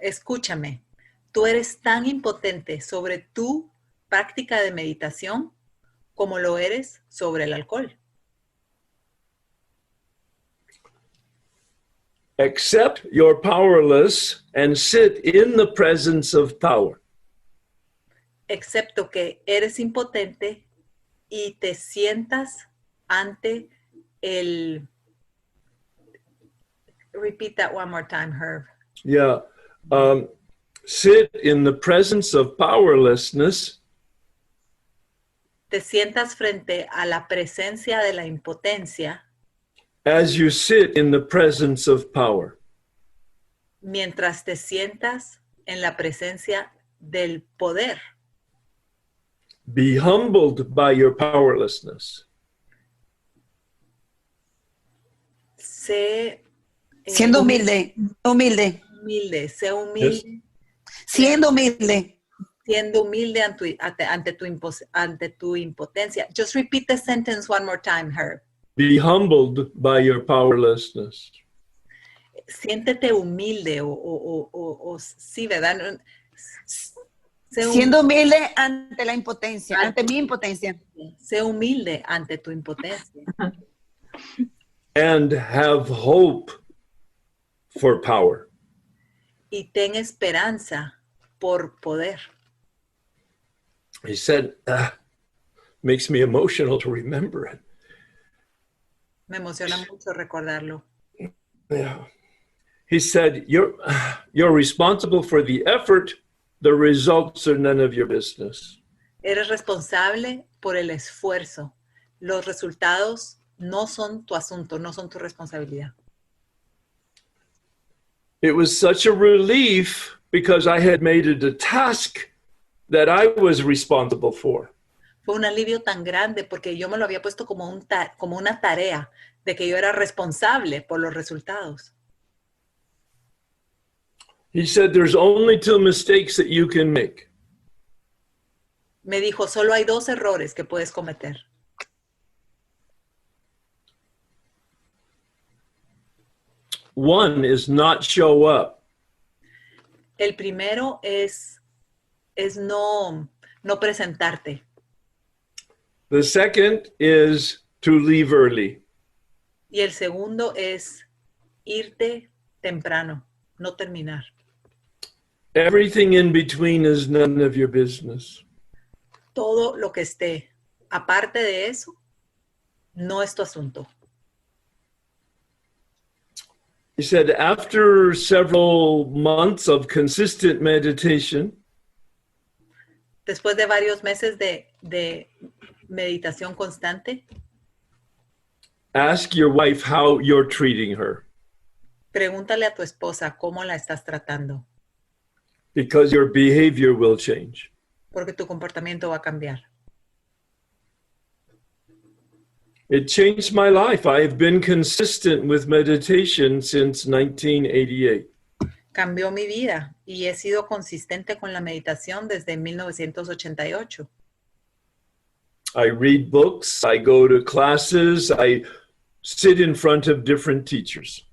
Escúchame, tú eres tan impotente sobre tu práctica de meditación como lo eres sobre el alcohol. Accept you're powerless and sit in the presence of power. Excepto que eres impotente y te sientas ante el... Repeat that one more time, Herb. Yeah. Sit in the presence of powerlessness. Te sientas frente a la presencia de la impotencia. As you sit in the presence of power. Mientras te sientas en la presencia del poder. Be humbled by your powerlessness. Siendo humilde. Sé humilde. Yes. Siendo humilde. Siendo humilde ante tu impotencia. Just repeat the sentence one more time, Herb. Be humbled by your powerlessness. Siéntete humilde o sí, ¿verdad? Siendo humilde ante la impotencia, ante mi impotencia. Sé humilde ante tu impotencia. And have hope for power. Y ten esperanza por poder. He said, makes me emotional to remember it. Me emociona mucho recordarlo. Yeah. He said, you're responsible for the effort. The results are none of your business. Eres responsable por el esfuerzo. Los resultados no son tu asunto, no son tu responsabilidad. It was such a relief because I had made it a task that I was responsible for. Fue un alivio tan grande porque yo me lo había puesto como una tarea de que yo era responsable por los resultados. He said, there's only 2 mistakes that you can make. Me dijo, solo hay 2 errores que puedes cometer. One is not show up. El primero es no presentarte. The second is to leave early. Y el segundo es irte temprano, no terminar. Everything in between is none of your business. Todo lo que esté aparte de eso no es tu asunto. He said, after several months of consistent meditation, Después de varios meses de meditación constante, ask your wife how you're treating her, pregúntale a tu esposa cómo la estás tratando, because your behavior will change. porque tu comportamiento va a cambiar. It changed my life. I have been consistent with meditation since 1988. Cambió mi vida y he sido consistente con la meditación desde 1988. I read books, I go to classes, I sit in front of different teachers.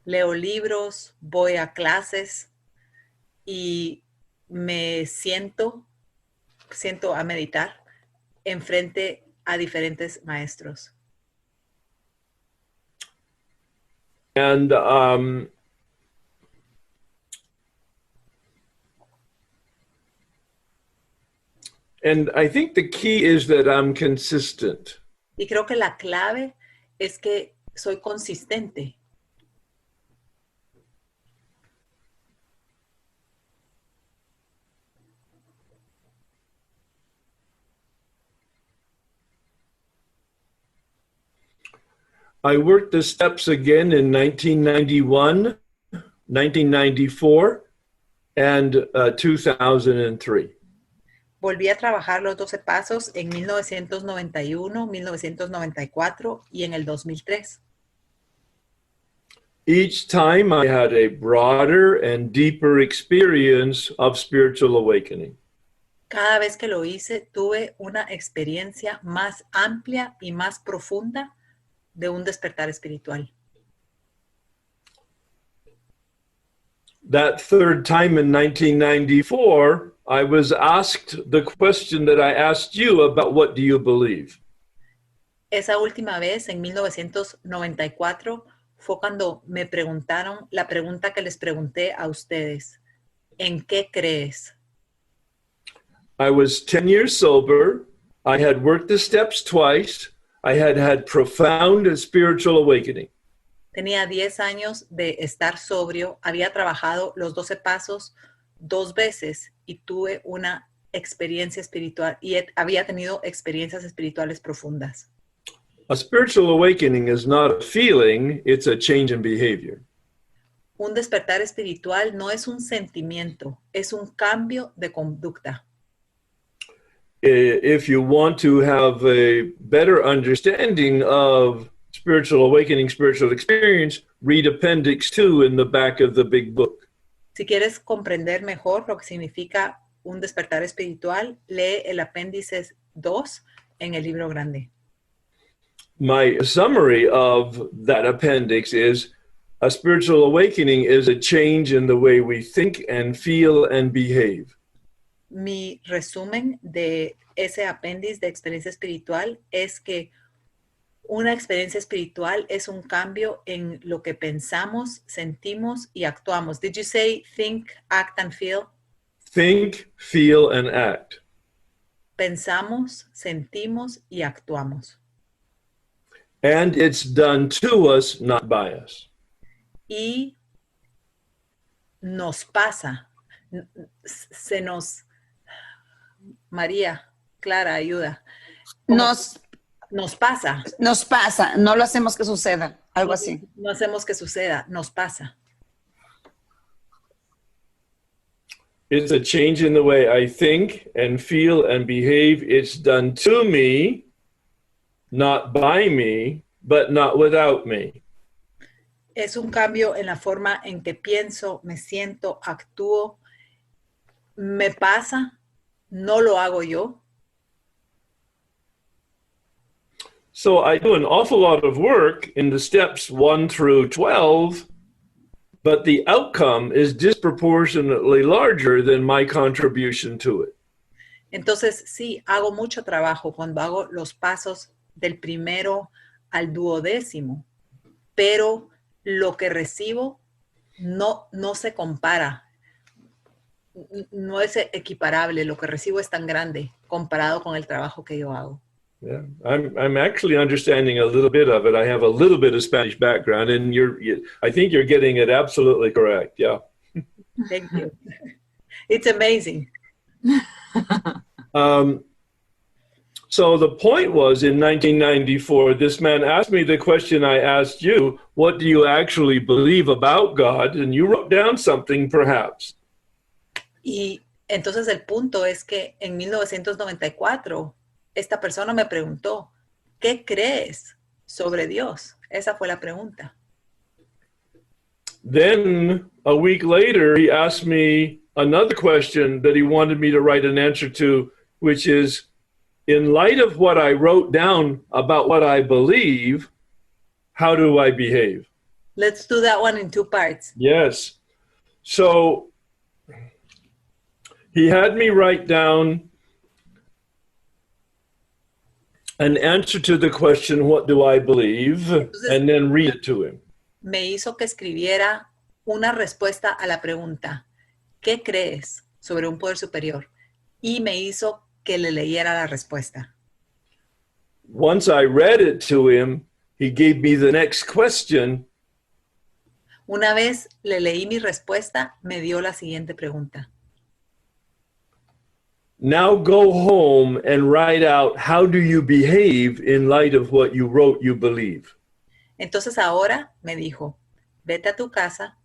Leo libros, voy a clases y me siento a meditar enfrente a diferentes maestros. And I think the key is that I'm consistent. Y creo que la clave es que soy consistente. I worked the steps again in 1991, 1994, and 2003. Volví a trabajar los 12 pasos en 1991, 1994 y en el 2003. Each time I had a broader and deeper experience of spiritual awakening. Cada vez que lo hice, tuve una experiencia más amplia y más profunda de un despertar espiritual. That third time in 1994, I was asked the question that I asked you about what do you believe? Esa última vez, en 1994, fue cuando me preguntaron la pregunta que les pregunté a ustedes. ¿En qué crees? I was 10 years sober. I had worked the steps twice. I had had profound spiritual awakening. Tenía 10 años de estar sobrio, había trabajado los 12 pasos 2 veces y tuve una experiencia espiritual y había tenido experiencias espirituales profundas. A spiritual awakening is not a feeling, it's a change in behavior. Un despertar espiritual no es un sentimiento, es un cambio de conducta. If you want to have a better understanding of spiritual awakening, spiritual experience, read Appendix 2 in the back of the big book. Si quieres comprender mejor lo que significa un despertar espiritual, lee el apéndice 2 en el libro grande. My summary of that appendix is a spiritual awakening is a change in the way we think and feel and behave. Mi resumen de ese apéndice de experiencia espiritual es que una experiencia espiritual es un cambio en lo que pensamos, sentimos y actuamos. Did you say think, act, and feel? Think, feel, and act. Pensamos, sentimos y actuamos. And it's done to us, not by us. Y nos pasa, se nos... María, Clara, ayuda. Nos pasa. Nos pasa, no lo hacemos que suceda, algo así. No hacemos que suceda, nos pasa. It's a change in the way I think and feel and behave. It's done to me, not by me, but not without me. Es un cambio en la forma en que pienso, me siento, actúo. Me pasa, no lo hago yo. So I do an awful lot of work in the steps 1 through 12, but the outcome is disproportionately larger than my contribution to it. Entonces, sí, hago mucho trabajo cuando hago los pasos del primero al 12º, pero lo que recibo no se compara, no es equiparable, lo que recibo es tan grande comparado con el trabajo que yo hago. Yeah, I'm actually understanding a little bit of it. I have a little bit of Spanish background, and I think you're getting it absolutely correct. Yeah. Thank you. It's amazing. So the point was, in 1994, this man asked me the question I asked you: what do you actually believe about God? And you wrote down something, perhaps. Y entonces el punto es que en 1994 esta persona me preguntó, ¿qué crees sobre Dios? Esa fue la pregunta. Then, a week later, he asked me another question that he wanted me to write an answer to, which is, in light of what I wrote down about what I believe, how do I behave? Let's do that one in 2 parts. Yes. So he had me write down an answer to the question, what do I believe? And then read it to him. Me hizo que escribiera una respuesta a la pregunta, ¿qué crees sobre un poder superior? Y me hizo que le leyera la respuesta. Once I read it to him, he gave me the next question. Una vez le leí mi respuesta, me dio la siguiente pregunta. Now go home and write out, how do you behave in light of what you wrote you believe? Entonces ahora me dijo, vete a tu casa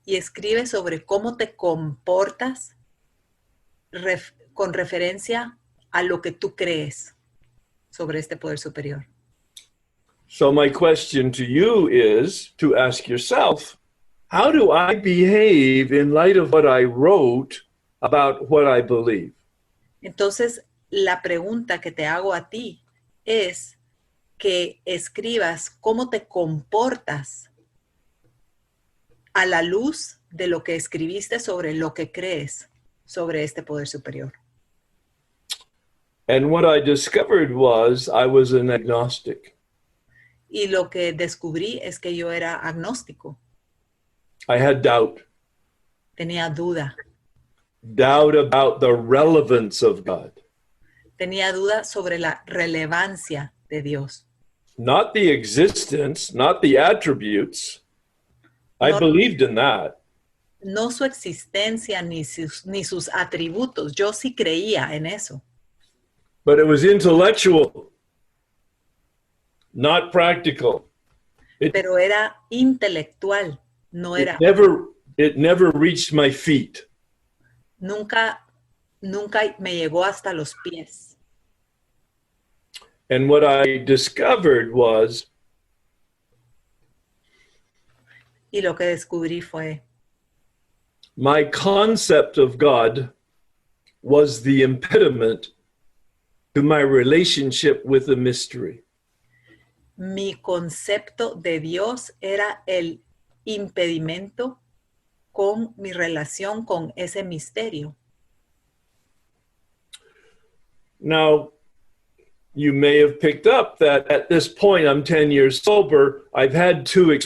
y escribe sobre cómo te comportas con referencia a lo que tú crees sobre este poder superior. So my question to you is to ask yourself, how do I behave in light of what I wrote about what I believe? Entonces, la pregunta que te hago a ti es que escribas cómo te comportas a la luz de lo que escribiste sobre lo que crees sobre este poder superior. And what I discovered was I was an agnostic. Y lo que descubrí es que yo era agnóstico. I had doubt. Tenía duda. Doubt about the relevance of God. Tenía duda sobre la relevancia de Dios. Not the existence, not the attributes. I believed in that. No su existencia ni sus atributos. Yo sí creía en eso. But it was intellectual, not practical. Pero era intelectual, no era. It never reached my feet. Nunca me llegó hasta los pies. And what I discovered was, y lo que descubrí fue, my concept of God was the impediment to my relationship with the mystery. Mi concepto de Dios era el impedimento con mi relación con ese misterio. Now, you may have picked up that at this point, I'm 10 years sober. I've had two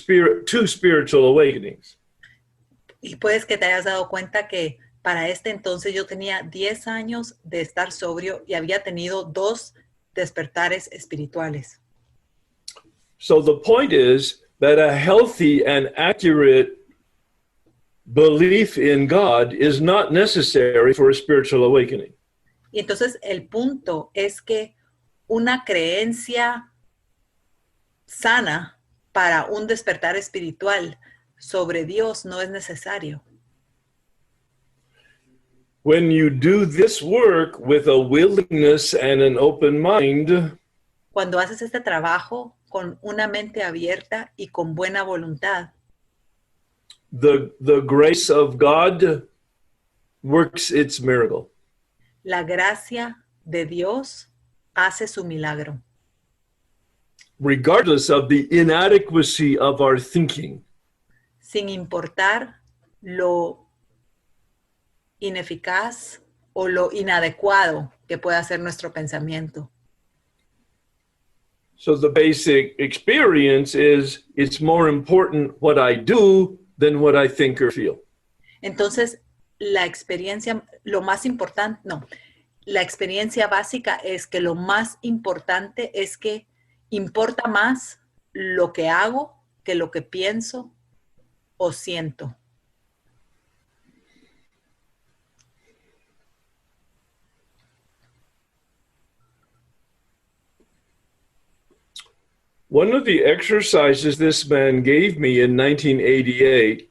spiritual awakenings. Y puedes que te hayas dado cuenta que para este entonces yo tenía 10 años de estar sobrio y había tenido 2 despertares espirituales. So the point is that a healthy and accurate belief in God is not necessary for a spiritual awakening. Y entonces el punto es que una creencia sana para un despertar espiritual sobre Dios no es necesario. When you do this work with a willingness and an open mind, cuando haces este trabajo con una mente abierta y con buena voluntad, the grace of God works its miracle. La gracia de Dios hace su milagro. Regardless of the inadequacy of our thinking. Sin importar lo ineficaz o lo inadecuado que pueda ser nuestro pensamiento. So the basic experience is it's more important what I do than what I think or feel. Entonces, la experiencia, lo más importante, no, la experiencia básica es que lo más importante es que importa más lo que hago que lo que pienso o siento. One of the exercises this man gave me in 1988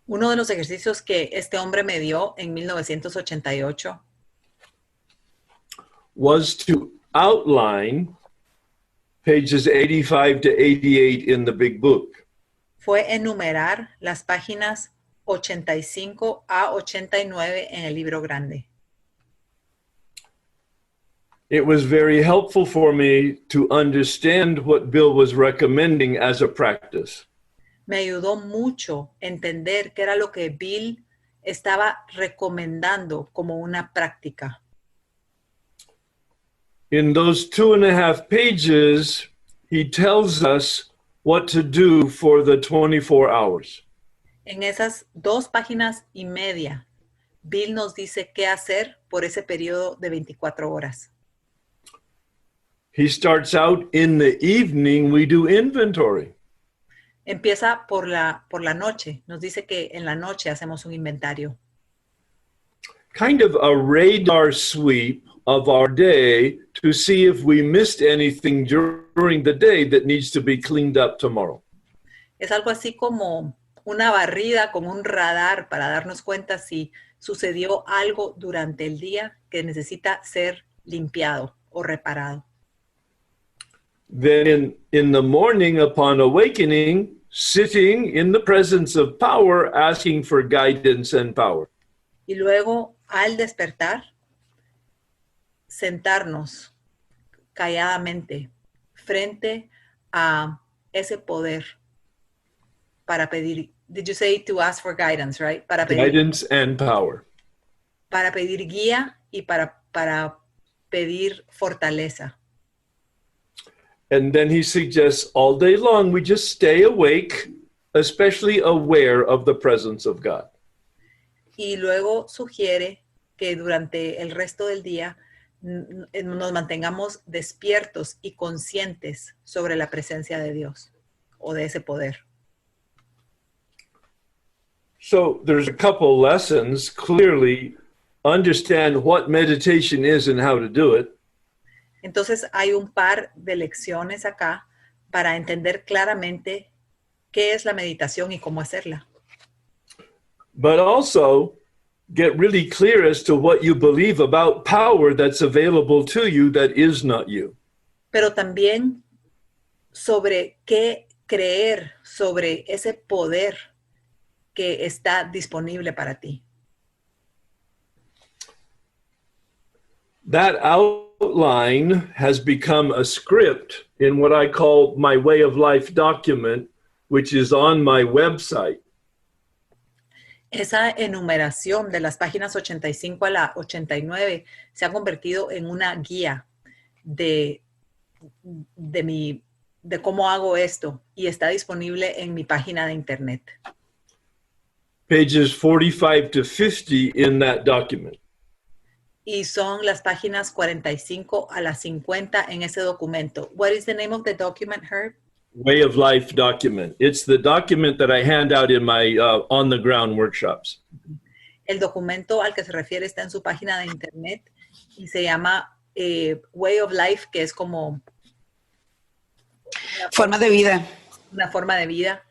Uno de los ejercicios que este hombre me dio en 1988 was to outline pages 85 to 88 in the big book. fue enumerar las páginas 85 a 89 en el libro grande. It was very helpful for me to understand what Bill was recommending as a practice. Me ayudó mucho entender qué era lo que Bill estaba recomendando como una práctica. In those 2.5 pages, he tells us what to do for the 24 hours. En esas 2 páginas y media, Bill nos dice qué hacer por ese periodo de 24 horas. He starts out in the evening, we do inventory. Empieza por la noche. Nos dice que en la noche hacemos un inventario. Kind of a radar sweep of our day to see if we missed anything during the day that needs to be cleaned up tomorrow. Es algo así como una barrida, como un radar para darnos cuenta si sucedió algo durante el día que necesita ser limpiado o reparado. Then in the morning upon awakening, sitting in the presence of power, asking for guidance and power. Y luego, al despertar, sentarnos calladamente frente a ese poder para pedir. Did you say to ask for guidance, right? Para pedir Guidance and power. Para pedir guía y para pedir fortaleza. And then he suggests all day long we just stay awake, especially aware of the presence of God. Y luego sugiere que durante el resto del día nos mantengamos despiertos y conscientes sobre la presencia de Dios o de ese poder. So there's a couple lessons. Clearly, understand what meditation is and how to do it. Entonces hay un par de lecciones acá para entender claramente qué es la meditación y cómo hacerla. But also get really clear as to what you believe about power that's available to you that is not you. Pero también sobre qué creer sobre ese poder que está disponible para ti. That outline has become a script in what I call my way of life document, which is on my website. Esa enumeración de las páginas 85 a la 89 se ha convertido en una guía de cómo hago esto y está disponible en mi página de internet. Pages 45 to 50 in that document. Y son las páginas 45 a las 50 en ese documento. What is the name of the document, Herb? Way of life document. It's the document that I hand out in my on-the-ground workshops. El documento al que se refiere está en su página de internet y se llama Way of Life, que es como Forma de vida. una forma de vida,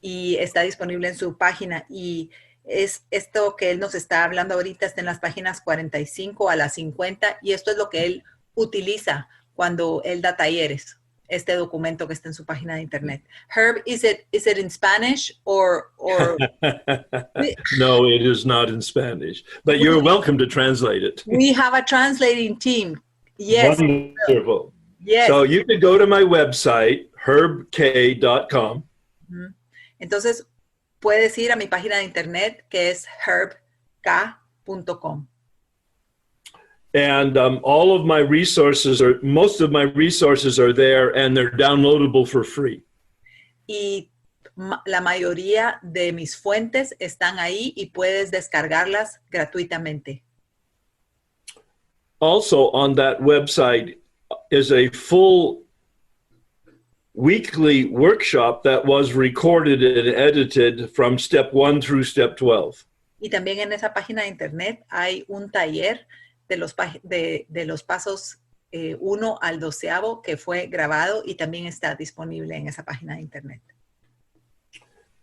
y está disponible en su página. Y es esto que él nos está hablando ahorita, está en las páginas 45 a las 50, y esto es lo que él utiliza cuando él da talleres, este documento que está en su página de internet. Herb, is it in Spanish or No, it is not in Spanish, but you're welcome to translate it. We have a translating team. Yes. Wonderful. Yes. So you can go to my website, herbk.com. Entonces, puedes ir a mi página de internet, que es herbk.com. And all of my resources most of my resources are there, and they're downloadable for free. Y la mayoría de mis fuentes están ahí y puedes descargarlas gratuitamente. Also on that website is a full weekly workshop that was recorded and edited from step 1 through step 12. Y también en esa página de internet hay un taller de los pasos 1 al 12 que fue grabado y también está disponible en esa página de internet.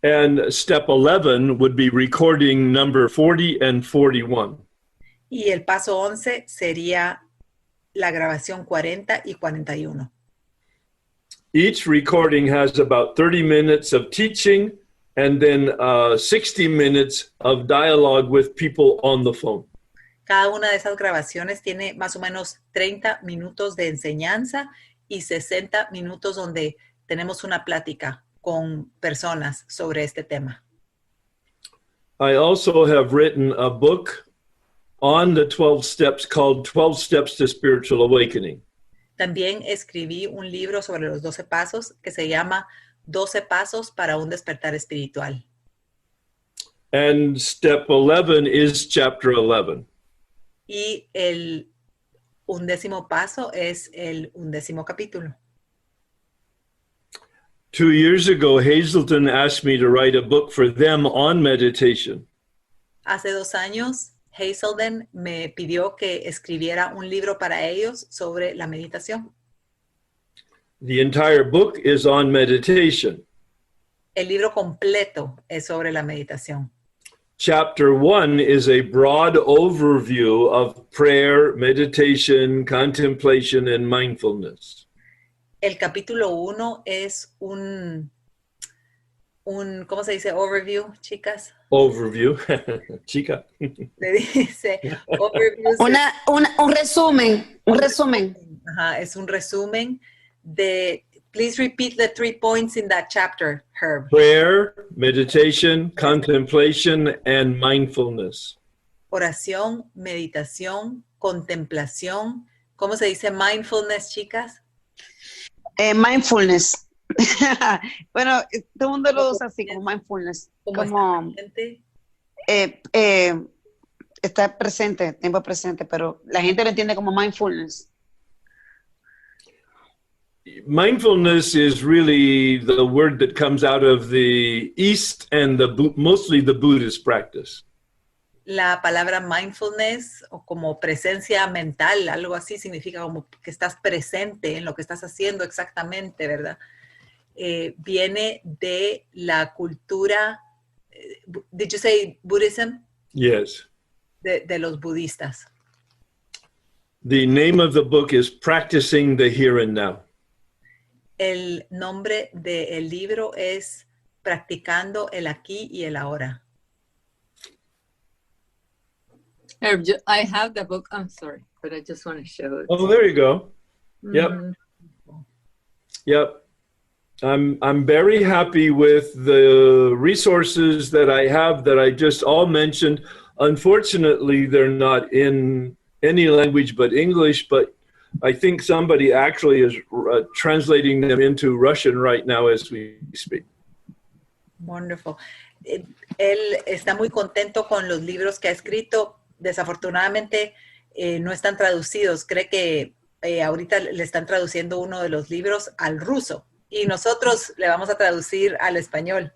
And step 11 would be recording number 40 and 41. Y el paso 11 sería la grabación 40 y 41. Each recording has about 30 minutes of teaching and then 60 minutes of dialogue with people on the phone. Cada una de esas grabaciones tiene más o menos 30 minutos de enseñanza y 60 minutos donde tenemos una plática con personas sobre este tema. I also have written a book on the 12 steps called 12 Steps to Spiritual Awakening. También escribí un libro sobre los 12 pasos que se llama 12 pasos para un despertar espiritual. And step 11 is chapter 11. Y el 11º paso es el 11º capítulo. 2 years ago, Hazelton asked me to write a book for them on meditation. Hace 2 años, Hazelden me pidió que escribiera un libro para ellos sobre la meditación. The entire book is on meditation. El libro completo es sobre la meditación. Chapter 1 is a broad overview of prayer, meditation, contemplation, and mindfulness. El capítulo 1 es un ¿cómo se dice? Overview, chicas. Overview, chica. Se dice overview. Un resumen. Ajá, es un resumen de, please repeat the 3 points in that chapter, Herb. Prayer, meditation, contemplation, and mindfulness. Oración, meditación, contemplación. ¿Cómo se dice mindfulness, chicas? Mindfulness. Bueno, todo el mundo lo usa así como mindfulness. Como estar presente, tiempo presente, pero la gente lo entiende como mindfulness. Mindfulness is really the word that comes out of the East and mostly the Buddhist practice. La palabra mindfulness o como presencia mental, algo así, significa como que estás presente en lo que estás haciendo exactamente, ¿verdad? Viene de la cultura, did you say Buddhism? Yes. De los budistas. The name of the book is Practicing the Here and Now. El nombre del libro es Practicando el aquí y el ahora. Herb, I have the book. I'm sorry, but I just want to show it. Oh, there you go. Yep. Yep. I'm very happy with the resources that I have that I just all mentioned. Unfortunately, they're not in any language but English, but I think somebody actually is translating them into Russian right now as we speak. Wonderful. Él está muy contento con los libros que ha escrito. Desafortunadamente no están traducidos. Cree que ahorita le están traduciendo uno de los libros al ruso y nosotros le vamos a traducir al español.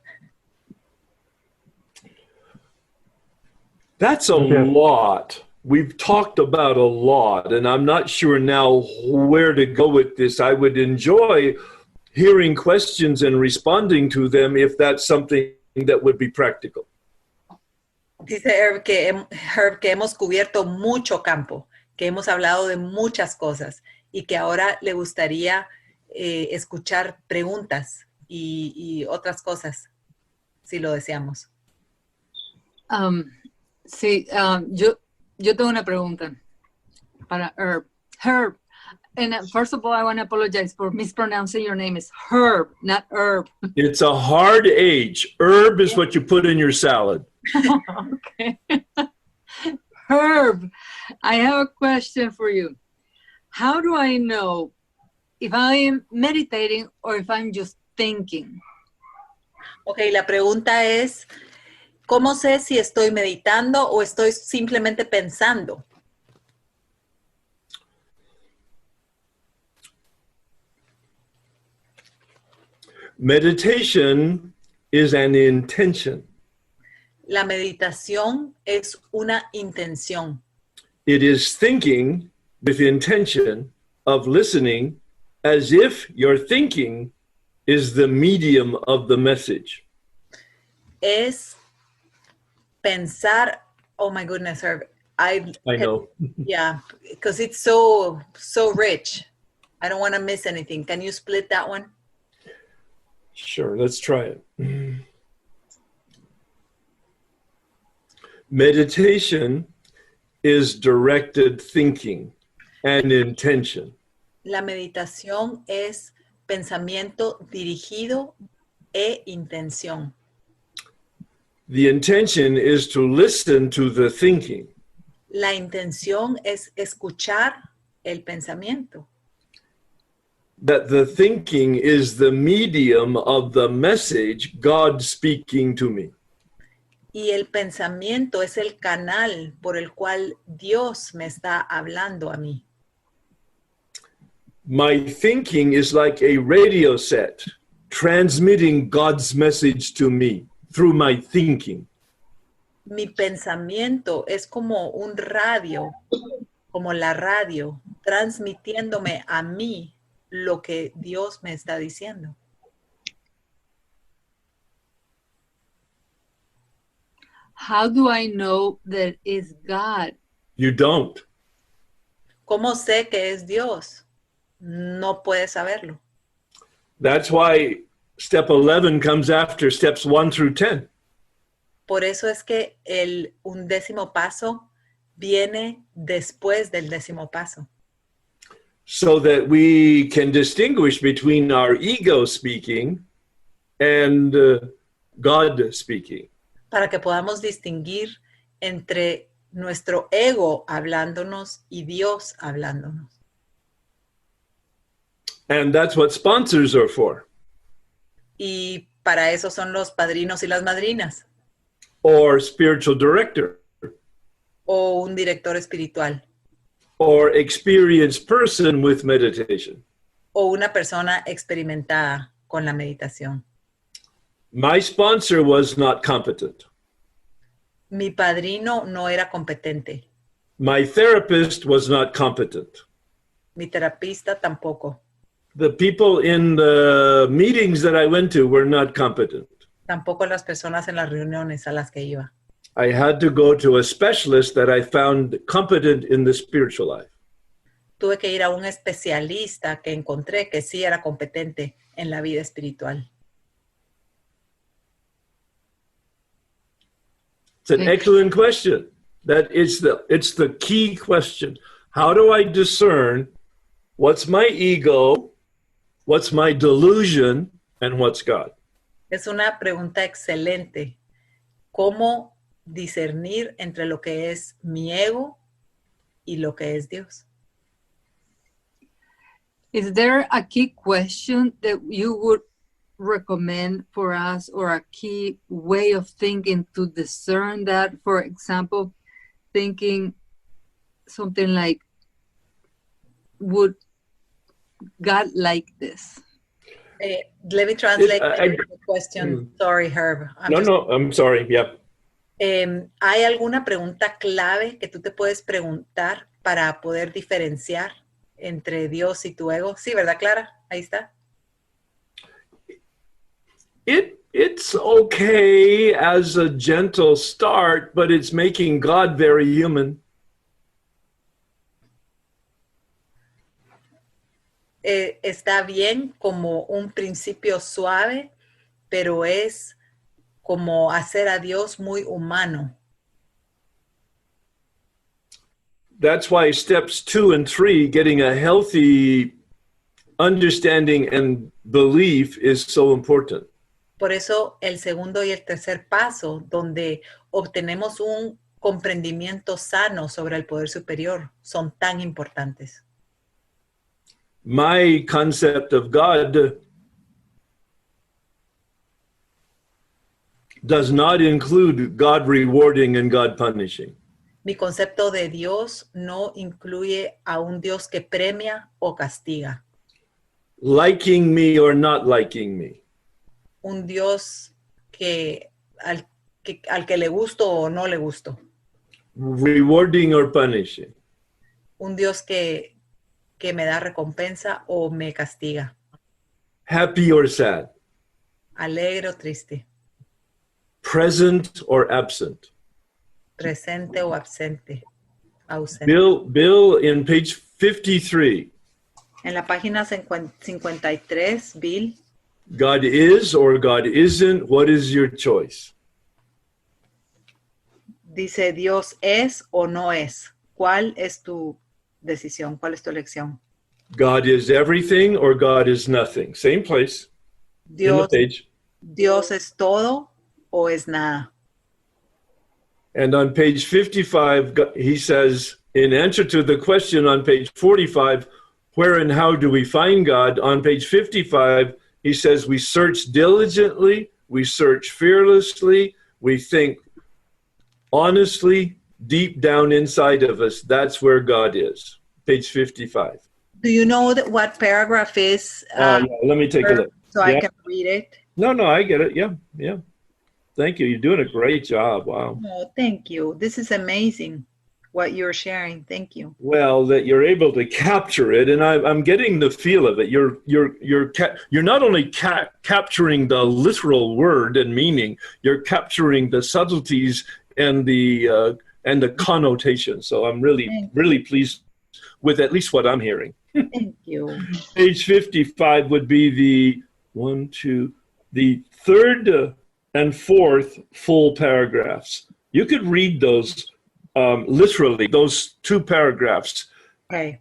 That's a lot. We've talked about a lot, and I'm not sure now where to go with this. I would enjoy hearing questions and responding to them if that's something that would be practical. Dice Herb que hemos cubierto mucho campo, que hemos hablado de muchas cosas y que ahora le gustaría escuchar preguntas y otras cosas, si lo deseamos. Sí, yo tengo una pregunta para Herb. Herb, and first of all, I want to apologize for mispronouncing your name. It's Herb, not Herb. It's a hard H. Herb is what you put in your salad. Okay. Herb, I have a question for you. How do I know if I am meditating or if I'm just thinking? Ok, la pregunta es, ¿cómo sé si estoy meditando o estoy simplemente pensando? Meditation is an intention. La meditación es una intención. It is thinking with intention of listening as if your thinking is the medium of the message. Es pensar, oh my goodness, Herb. I know. Yeah, because it's so rich. I don't want to miss anything. Can you split that one? Sure, let's try it. Meditation is directed thinking and intention. La meditación es pensamiento dirigido e intención. The intention is to listen to the thinking. La intención es escuchar el pensamiento. That the thinking is the medium of the message God speaking to me. Y el pensamiento es el canal por el cual Dios me está hablando a mí. My thinking is like a radio set transmitting God's message to me through my thinking. Mi pensamiento es como un radio, como la radio, transmitiéndome a mí lo que Dios me está diciendo. How do I know that it's God? You don't. ¿Cómo sé que es Dios? No puedes saberlo. That's why step 11 comes after steps 1 through 10. Por eso es que el 11º paso viene después del 10º paso. So that we can distinguish between our ego speaking and God speaking. Para que podamos distinguir entre nuestro ego hablándonos y Dios hablándonos. And that's what sponsors are for. Y para eso son los padrinos y las madrinas. Or spiritual director. O un director espiritual. Or experienced person with meditation. O una persona experimentada con la meditación. My sponsor was not competent. Mi padrino no era competente. My therapist was not competent. Mi terapista tampoco. The people in the meetings that I went to were not competent. Tampoco las personas en las reuniones a las que iba. I had to go to a specialist that I found competent in the spiritual life. Tuve que ir a un especialista que encontré que sí era competente en la vida espiritual. It's an excellent question. It's the key question. How do I discern what's my ego, what's my delusion, and what's God? Es una pregunta excelente. ¿Cómo discernir entre lo que es mi ego y lo que es Dios? Is there a key question that you would recommend for us, or a key way of thinking to discern that? For example, thinking something like, would God like this? Let me translate the question. Sorry, Herb. I'm sorry. Yeah. ¿Hay alguna pregunta clave que tú te puedes preguntar para poder diferenciar entre Dios y tu ego? Sí, ¿verdad, Clara? Ahí está. It's okay as a gentle start, but it's making God very human. Está bien como un principio suave, pero es como hacer a Dios muy humano. That's why steps 2 and 3, getting a healthy understanding and belief, is so important. Por eso el segundo y el tercer paso, donde obtenemos un comprendimiento sano sobre el poder superior son tan importantes. My concept of God does not include God rewarding and God punishing. Mi concepto de Dios no incluye a un Dios que premia o castiga. Liking me or not liking me. Un Dios al que le gusto o no le gusto. Rewarding or punishing. Un Dios que me da recompensa o me castiga. Happy or sad. Alegre o triste. Present or absent. Presente o ausente. Bill, in page 53. En la página 53, Bill. God is or God isn't, what is your choice? Dice, Dios es o no es. ¿Cuál es tu decisión? ¿Cuál es tu elección? God is everything or God is nothing. Same place. In the page. Dios es todo o es nada. And on page 55, he says, in answer to the question on page 45, where and how do we find God? On page 55, he says, we search diligently, we search fearlessly, we think honestly, deep down inside of us. That's where God is. Page 55. Do you know what paragraph is? Yeah, let me take a look. So I can read it. No, I get it. Yeah. Thank you. You're doing a great job. Wow. Oh, thank you. This is amazing what you're sharing. Thank you. Well, that you're able to capture it, and I'm getting the feel of it. You're not only capturing the literal word and meaning, you're capturing the subtleties and the connotation. So I'm really pleased with at least what I'm hearing. Thank you. Page 55 would be the third and fourth full paragraphs. You could read those literally, those two paragraphs. Okay.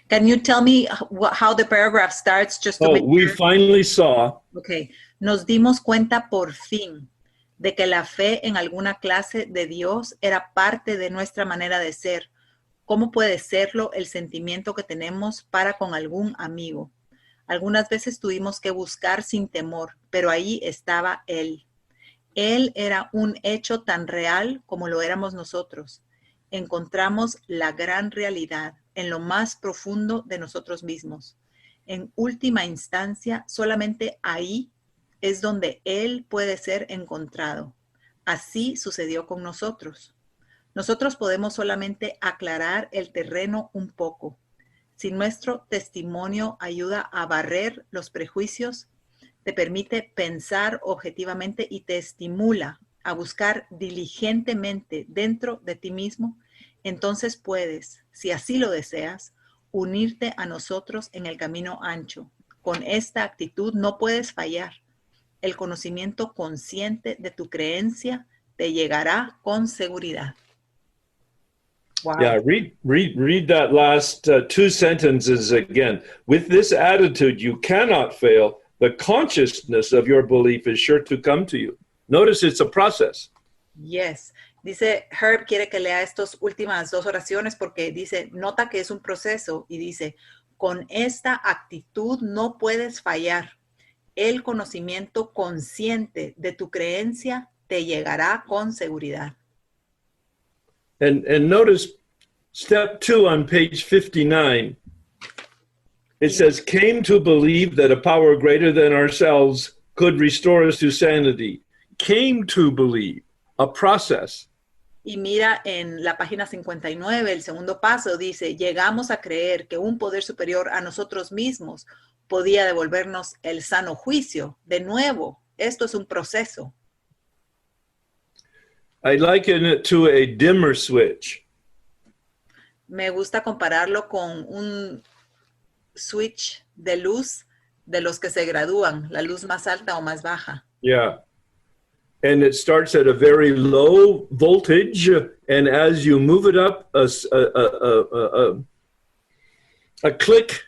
Can you tell me how the paragraph starts? We finally saw. Okay. Nos dimos cuenta por fin de que la fe en alguna clase de Dios era parte de nuestra manera de ser. ¿Cómo puede serlo el sentimiento que tenemos para con algún amigo? Algunas veces tuvimos que buscar sin temor, pero ahí estaba Él. Él era un hecho tan real como lo éramos nosotros. Encontramos la gran realidad en lo más profundo de nosotros mismos. En última instancia, solamente ahí es donde Él puede ser encontrado. Así sucedió con nosotros. Nosotros podemos solamente aclarar el terreno un poco. Si nuestro testimonio ayuda a barrer los prejuicios, te permite pensar objetivamente y te estimula a buscar diligentemente dentro de ti mismo, entonces puedes, si así lo deseas, unirte a nosotros en el camino ancho. Con esta actitud no puedes fallar. El conocimiento consciente de tu creencia te llegará con seguridad. Wow. Yeah, read that last two sentences again. With this attitude, you cannot fail. The consciousness of your belief is sure to come to you. Notice it's a process. Yes. Dice, Herb quiere que lea estas últimas dos oraciones porque dice, nota que es un proceso y dice, con esta actitud no puedes fallar. El conocimiento consciente de tu creencia te llegará con seguridad. And notice step 2 on page 59. It says, came to believe that a power greater than ourselves could restore us to sanity. Came to believe, a process. Y mira en la página 59, el segundo paso dice, llegamos a creer que un poder superior a nosotros mismos podía devolvernos el sano juicio. De nuevo, esto es un proceso. I liken it to a dimmer switch. Me gusta compararlo con un switch de luz de los que se gradúan, la luz más alta o más baja. Yeah. And it starts at a very low voltage, and as you move it up, a click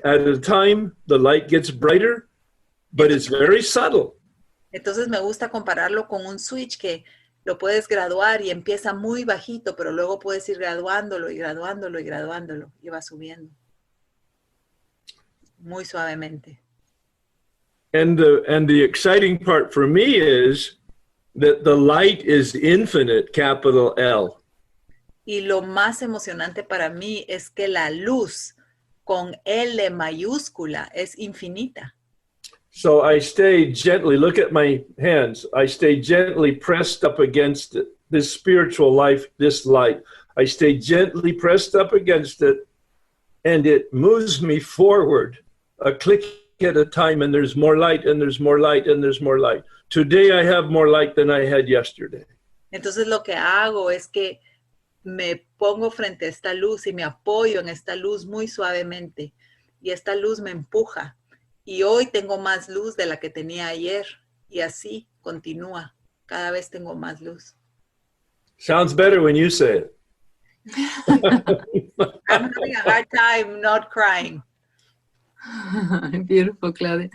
at a time, the light gets brighter, but it's very subtle. Entonces me gusta compararlo con un switch que Lo puedes graduar y empieza muy bajito, pero luego puedes ir graduándolo y graduándolo y graduándolo y va subiendo. Muy suavemente. And the exciting part for me is that the light is infinite, capital L. Y lo más emocionante para mí es que la luz con L mayúscula es infinita. So I stay gently, look at my hands, I stay gently pressed up against it, this spiritual life, this light. I stay gently pressed up against it, and it moves me forward, a click at a time, and there's more light, and there's more light, and there's more light. Today I have more light than I had yesterday. Entonces lo que hago es que me pongo frente a esta luz y me apoyo en esta luz muy suavemente. Y esta luz me empuja. Y hoy tengo más luz de la que tenía ayer. Y así continúa. Cada vez tengo más luz. Sounds better when you say it. I'm having a hard time not crying. Beautiful, Claudia.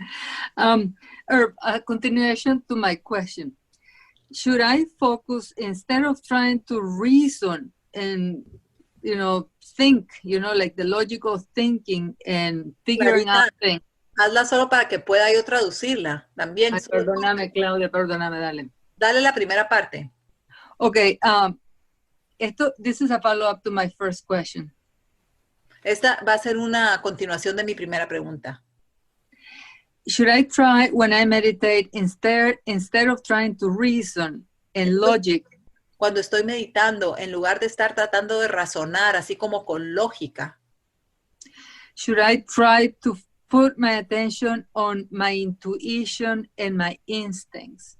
Herb, a continuation to my question. Should I focus, instead of trying to reason and, think, like the logical thinking and figuring out things? Hazla solo para que pueda yo traducirla también. Ay, perdóname, Claudia, perdóname, dale. Dale la primera parte. Okay, this is a follow-up to my first question. Esta va a ser una continuación de mi primera pregunta. Should I try, when I meditate, instead of trying to reason and logic? Cuando estoy meditando, en lugar de estar tratando de razonar, así como con lógica, should I try to put my attention on my intuition and my instincts?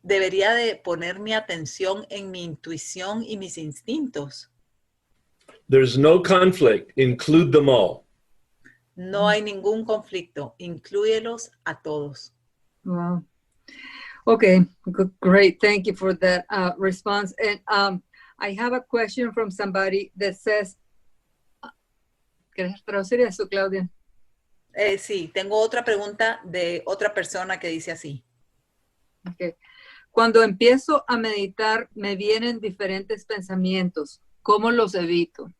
Debería de poner mi atención en mi intuición y mis instintos. There's no conflict. Include them all. No hay ningún conflicto. Inclúyelos a todos. Wow. Okay, great. Thank you for that response. And I have a question from somebody that says, ¿quieres traducir eso, Claudia? Sí, tengo otra pregunta de otra persona que dice así. Okay. Cuando empiezo a meditar, me vienen diferentes pensamientos. ¿Cómo los evito?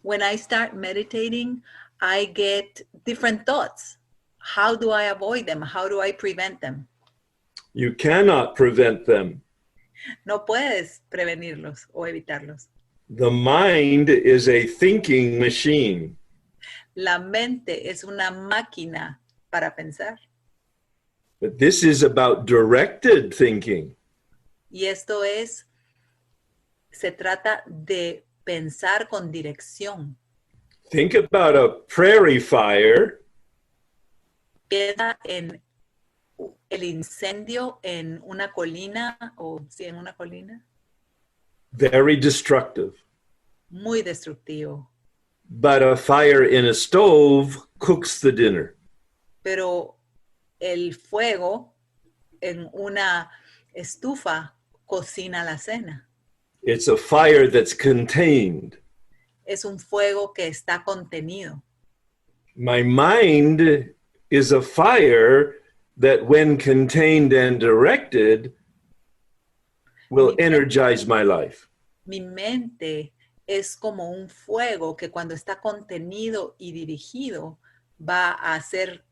When I start meditating, I get different thoughts. How do I avoid them? How do I prevent them? You cannot prevent them. No puedes prevenirlos o evitarlos. The mind is a thinking machine. La mente es una máquina para pensar. But this is about directed thinking. Y esto se trata de pensar con dirección. Think about a prairie fire. Piensa en el incendio en una colina, en una colina. Very destructive. Muy destructivo. But a fire in a stove cooks the dinner. Pero el fuego en una estufa cocina la cena. It's a fire that's contained. Es un fuego que está contenido. My mind is a fire that when contained and directed will energize my life. Mi mente es como un fuego que cuando está contenido y dirigido va a hacer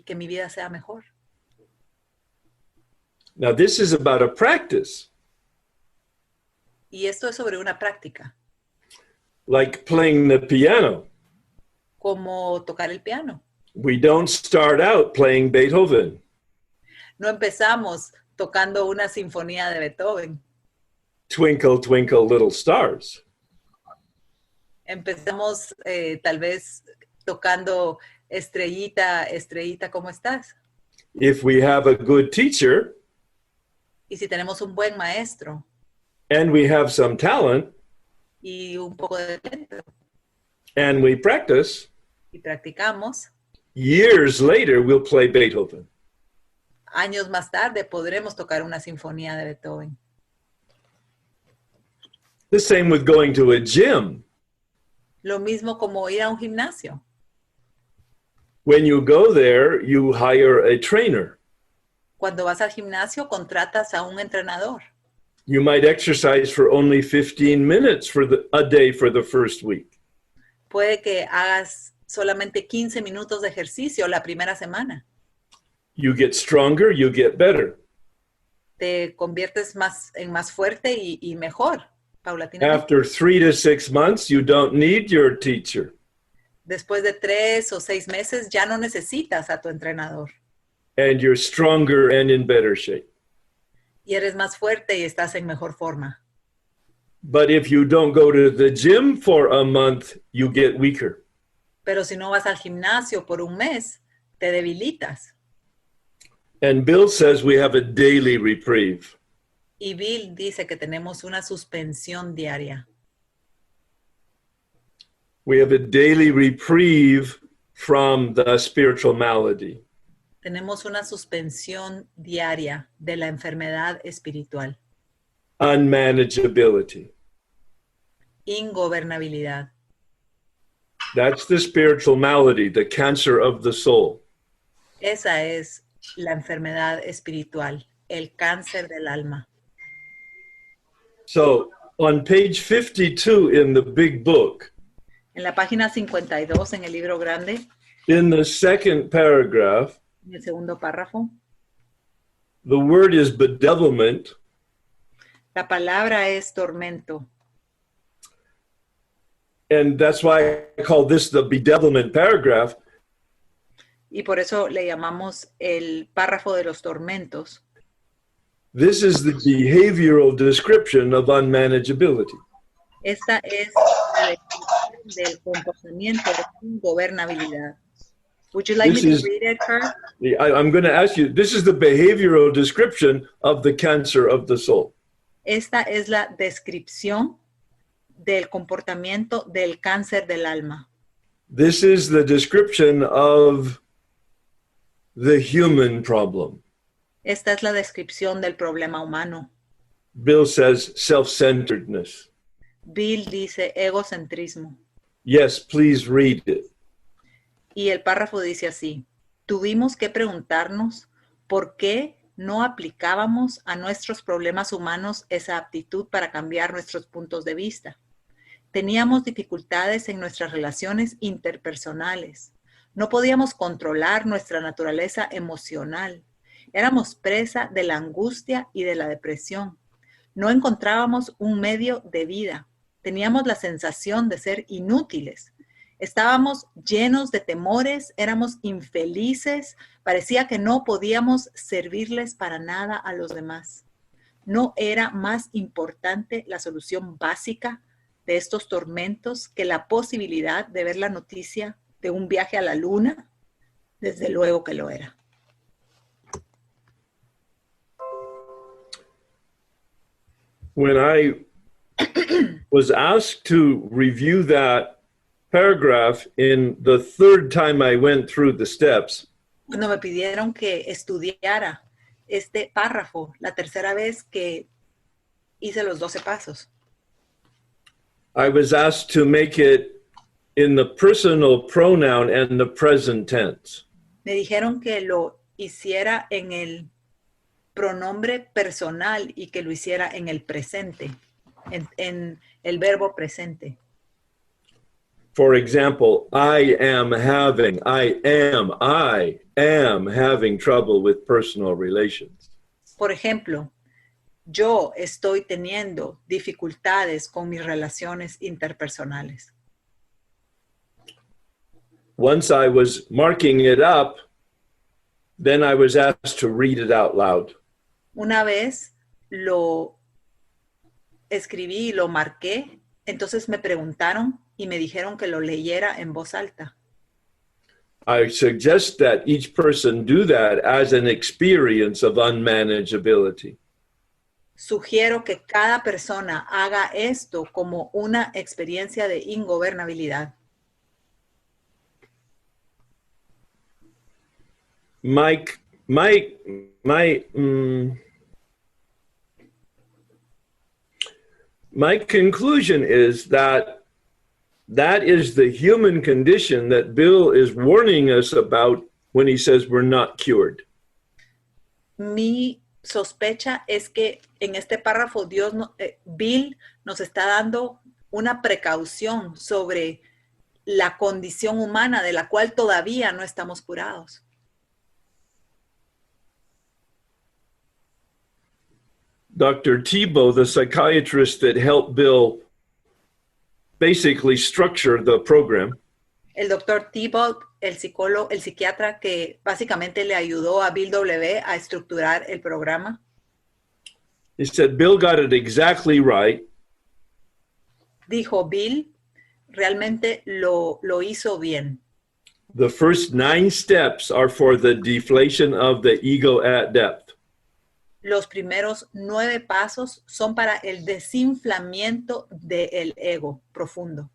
que mi vida sea mejor. Now this is about a practice. Y esto es sobre una práctica. Like playing the piano. Como tocar el piano. We don't start out playing Beethoven. No empezamos tocando una sinfonía de Beethoven. Twinkle, twinkle, little stars. Empezamos tal vez tocando estrellita, estrellita, ¿cómo estás? If we have a good teacher, y si tenemos un buen maestro, and we have some talent, y un poco de talento, and we practice, y practicamos, years later we'll play Beethoven. Años más tarde podremos tocar una sinfonía de Beethoven. The same with going to a gym. Lo mismo como ir a un gimnasio. When you go there, you hire a trainer. Cuando vas al gimnasio, contratas a un entrenador. You might exercise for only 15 minutes a day for the first week. Puede que hagas solamente 15 minutos de ejercicio la primera semana. You get stronger, you get better. Te conviertes en más fuerte y mejor, paulatinamente. After 3 to 6 months, you don't need your teacher. Después de 3 o 6 meses ya no necesitas a tu entrenador. And you're stronger and in better shape. Y eres más fuerte y estás en mejor forma. But if you don't go to the gym for a month, you get weaker. Pero si no vas al gimnasio por un mes, te debilitas. And Bill says we have a daily reprieve. Y Bill dice que tenemos una suspensión diaria. We have a daily reprieve from the spiritual malady. Tenemos una suspensión diaria de la enfermedad espiritual. Unmanageability. Ingobernabilidad. That's the spiritual malady, the cancer of the soul. Esa es la enfermedad espiritual, el cáncer del alma. So on page 52 in the big book, En la página 52 en el libro grande, in the second paragraph, en el segundo párrafo, the word is bedevilment. la palabra es tormento. And that's why I call this the bedevilment paragraph. Y por eso le llamamos el párrafo de los tormentos. This is the behavioral description of unmanageability. Esta es la descripción del comportamiento de ingobernabilidad. Would you like me to read it, Herb? I'm going to ask you, this is the behavioral description of the cancer of the soul. Esta es la descripción del comportamiento del cáncer del alma. This is the description of the human problem. Esta es la descripción del problema humano. Bill says self-centeredness. Bill dice egocentrismo. Yes, please read it. Y el párrafo dice así: tuvimos que preguntarnos por qué no aplicábamos a nuestros problemas humanos esa aptitud para cambiar nuestros puntos de vista. Teníamos dificultades en nuestras relaciones interpersonales. No podíamos controlar nuestra naturaleza emocional. Éramos presa de la angustia y de la depresión. No encontrábamos un medio de vida. Teníamos la sensación de ser inútiles. Estábamos llenos de temores, éramos infelices, parecía que no podíamos servirles para nada a los demás. ¿No era más importante la solución básica de estos tormentos que la posibilidad de ver la noticia de un viaje a la luna? Desde luego que lo era. When I was asked to review that paragraph in the third time I went through the steps, Cuando me pidieron que estudiara este párrafo, la tercera vez que hice los 12 pasos, I was asked to make it in the personal pronoun and the present tense. me dijeron que lo hiciera en el pronombre personal y que lo hiciera en el presente, en el verbo presente. For example, I am having trouble with personal relations. Por ejemplo, yo estoy teniendo dificultades con mis relaciones interpersonales. Once I was marking it up, then I was asked to read it out loud. Una vez lo escribí y lo marqué, entonces me preguntaron y me dijeron que lo leyera en voz alta. I suggest that each person do that as an experience of unmanageability. Sugiero que cada persona haga esto como una experiencia de ingobernabilidad. My conclusion is that is the human condition that Bill is warning us about when he says we're not cured. Mi sospecha es que en este párrafo Bill nos está dando una precaución sobre la condición humana de la cual todavía no estamos curados. Dr. Tebow, the psychiatrist that helped Bill basically structure the program, El doctor Tebow, el psiquiatra que básicamente le ayudó a Bill W. a estructurar el programa, he said Bill got it exactly right. dijo Bill realmente lo hizo bien. The first 9 steps are for the deflation of the ego at depth. Los primeros 9 pasos son para el desinflamiento del ego profundo.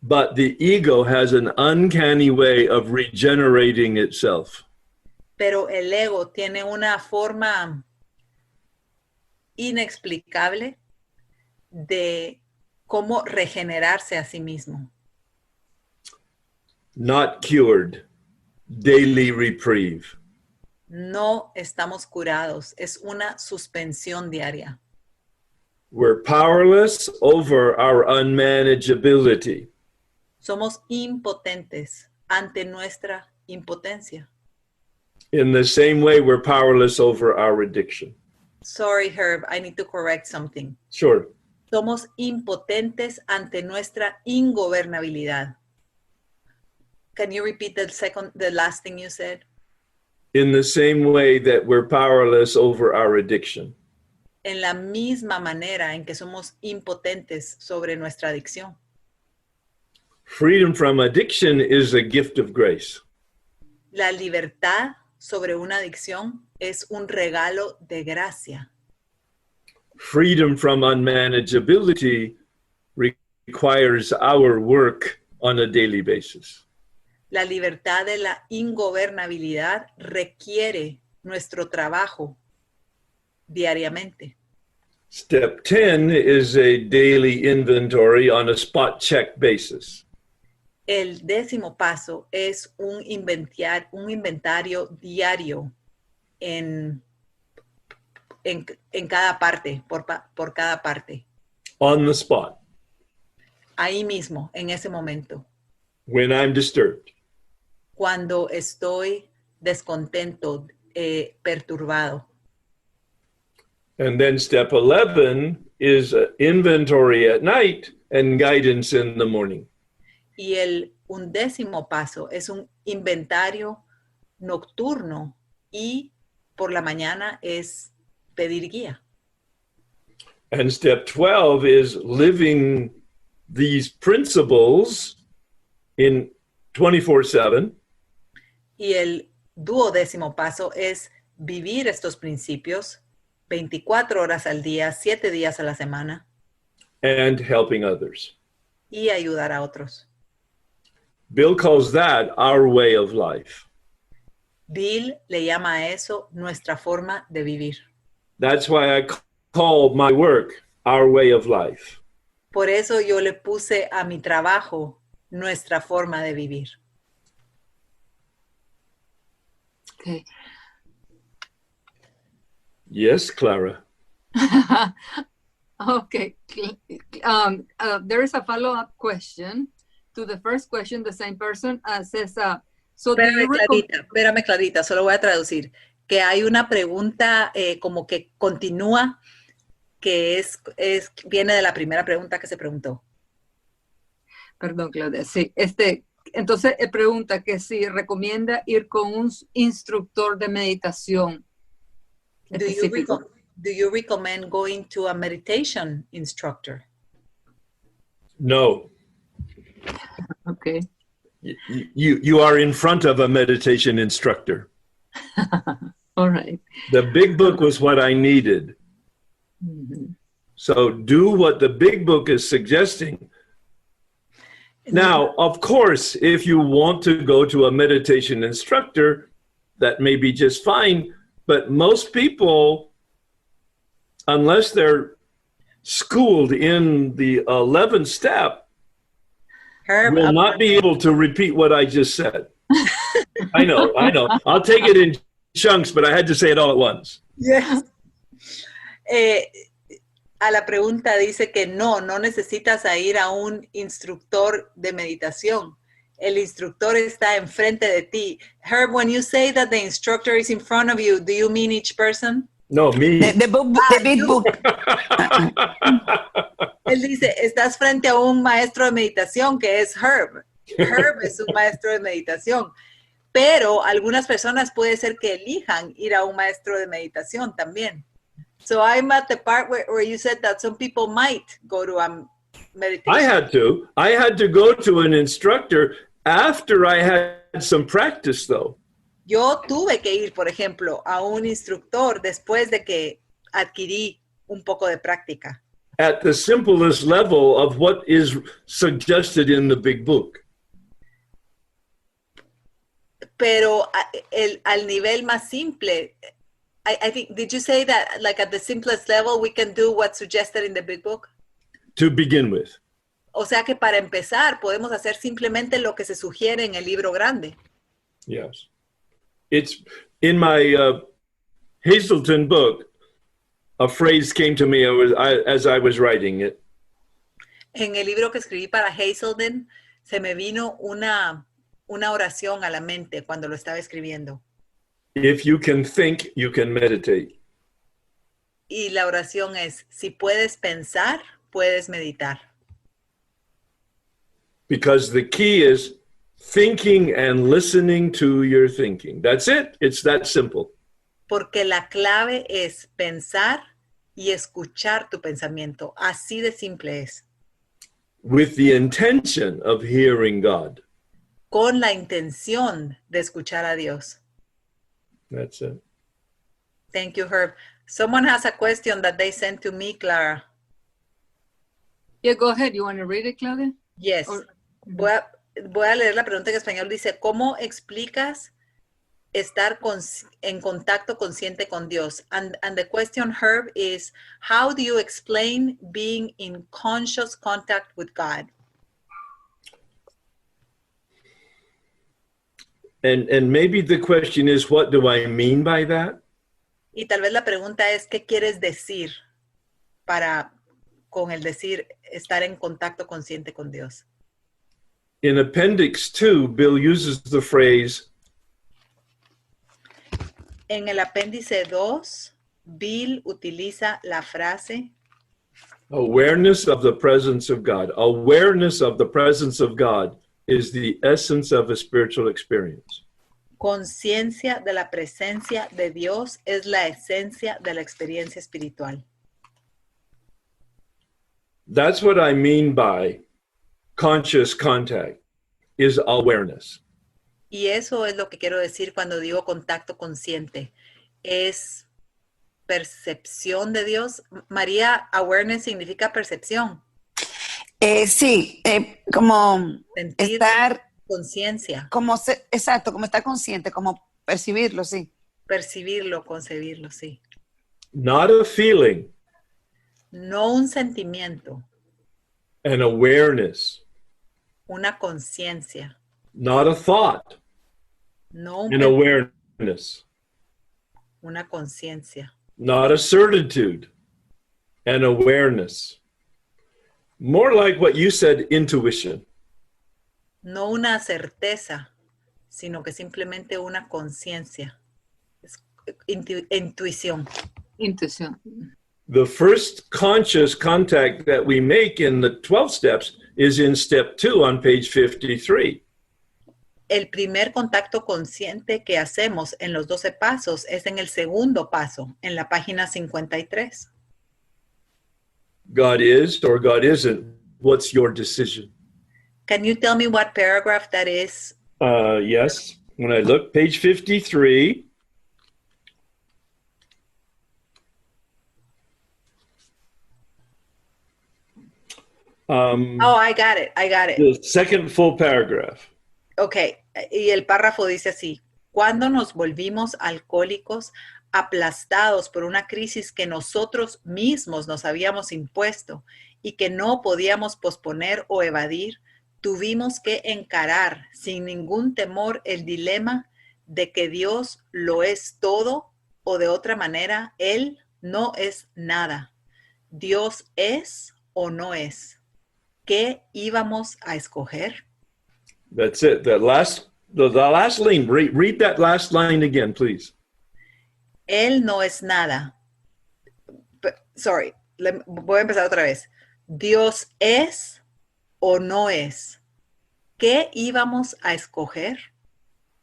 But the ego has an uncanny way of regenerating itself. Pero el ego tiene una forma inexplicable de cómo regenerarse a sí mismo. Not cured, daily reprieve. No estamos curados, es una suspensión diaria. We're powerless over our unmanageability. Somos impotentes ante nuestra impotencia. In the same way, we're powerless over our addiction. Sorry, Herb, I need to correct something. Sure. Somos impotentes ante nuestra ingobernabilidad. Can you repeat the last thing you said? In the same way that we're powerless over our addiction. En la misma manera en que somos impotentes sobre nuestra adicción. Freedom from addiction is a gift of grace. La libertad sobre una adicción es un regalo de gracia. Freedom from unmanageability requires our work on a daily basis. La libertad de la ingobernabilidad requiere nuestro trabajo diariamente. Step 10 is a daily inventory on a spot check basis. El 10º paso es un inventario diario en cada parte, por cada parte. On the spot. Ahí mismo, en ese momento. When I'm disturbed. Cuando estoy descontento, perturbado. And then step 11 is inventory at night and guidance in the morning. Y el 11º paso es un inventario nocturno y por la mañana es pedir guía. And step 12 is living these principles in 24/7. Y el 12º paso es vivir estos principios 24 horas al día, 7 días a la semana. And helping others. Y ayudar a otros. Bill calls that our way of life. Bill le llama a eso nuestra forma de vivir. That's why I call my work our way of life. Por eso yo le puse a mi trabajo nuestra forma de vivir. Okay. Yes, Clara. Okay. There is a follow-up question to the first question. The same person says, so Espérame, Clarita, solo voy a traducir. Que hay una pregunta como que continúa, que viene de la primera pregunta que se preguntó. Perdón, Claudia. Sí, entonces pregunta que si recomienda ir con un instructor de meditación. Do you recommend going to a meditation instructor? No. Okay. You are in front of a meditation instructor. All right. The big book was what I needed. Mm-hmm. So do what the big book is suggesting. Now, of course, if you want to go to a meditation instructor, that may be just fine. But most people, unless they're schooled in the 11th step, Herb, will not be able to repeat what I just said. I know. I'll take it in chunks, but I had to say it all at once. Yes. A la pregunta dice que no necesitas ir a un instructor de meditación. El instructor está enfrente de ti. Herb, when you say that the instructor is in front of you, do you mean each person? No, me. The book, the big book. Él dice, estás frente a un maestro de meditación que es Herb. Herb es un maestro de meditación. Pero algunas personas puede ser que elijan ir a un maestro de meditación también. So I'm at the part where you said that some people might go to a meditation. I had to go to an instructor after I had some practice, though. Yo tuve que ir, por ejemplo, a un instructor después de que adquirí un poco de práctica. At the simplest level of what is suggested in the big book. Pero al nivel más simple, I think, did you say that like at the simplest level we can do what's suggested in the big book? To begin with. O sea que para empezar podemos hacer simplemente lo que se sugiere en el libro grande. Yes. It's in my Hazelton book, a phrase came to me as I was writing it. En el libro que escribí para Hazelden, se me vino una oración a la mente cuando lo estaba escribiendo. If you can think, you can meditate. Y la oración es, si puedes pensar, puedes meditar. Because the key is thinking and listening to your thinking. That's it. It's that simple. Porque la clave es pensar y escuchar tu pensamiento. Así de simple es. With the intention of hearing God. Con la intención de escuchar a Dios. That's it. Thank you, Herb. Someone has a question that they sent to me, Clara. Yeah, go ahead. You want to read it, Claudia? Yes. Voy a leer la pregunta en español. Dice, ¿cómo explicas estar en contacto consciente con Dios? And the question, Herb, is, how do you explain being in conscious contact with God? And maybe the question is, what do I mean by that? Y tal vez la pregunta es, ¿qué quieres decir con el decir estar en contacto consciente con Dios? In Appendix 2, Bill uses the phrase, en el apéndice 2, Bill utiliza la frase, awareness of the presence of God. Awareness of the presence of God is the essence of a spiritual experience. conciencia de la presencia de Dios es la esencia de la experiencia espiritual. That's what I mean by conscious contact, is awareness. Y eso es lo que quiero decir cuando digo contacto consciente. Es percepción de Dios. María, awareness significa percepción. Sí, como Sentir estar, conciencia. Exacto, como estar consciente, como percibirlo, sí. Percibirlo, concebirlo, sí. Not a feeling, No un sentimiento, an awareness. una conciencia. Not a thought, No an awareness. una conciencia. Not a certitude, an awareness. More like what you said, intuition. No una certeza, sino que simplemente una conciencia. Intuición. Intuición. The first conscious contact that we make in the 12 steps is in step 2 on page 53. El primer contacto consciente que hacemos en los 12 pasos es en el segundo paso, en la página 53. God is or God isn't. What's your decision? Can you tell me what paragraph that is? Yes. When I look, page 53. I got it. The second full paragraph. Ok, y el párrafo dice así. Cuando nos volvimos alcohólicos, aplastados por una crisis que nosotros mismos nos habíamos impuesto y que no podíamos posponer o evadir, tuvimos que encarar sin ningún temor el dilema de que Dios lo es todo o de otra manera, Él no es nada. Dios es o no es. ¿Qué íbamos a escoger? That's it. The last line. Read that last line again, please. Él no es nada. Voy a empezar otra vez. Dios es o no es. ¿Qué íbamos a escoger?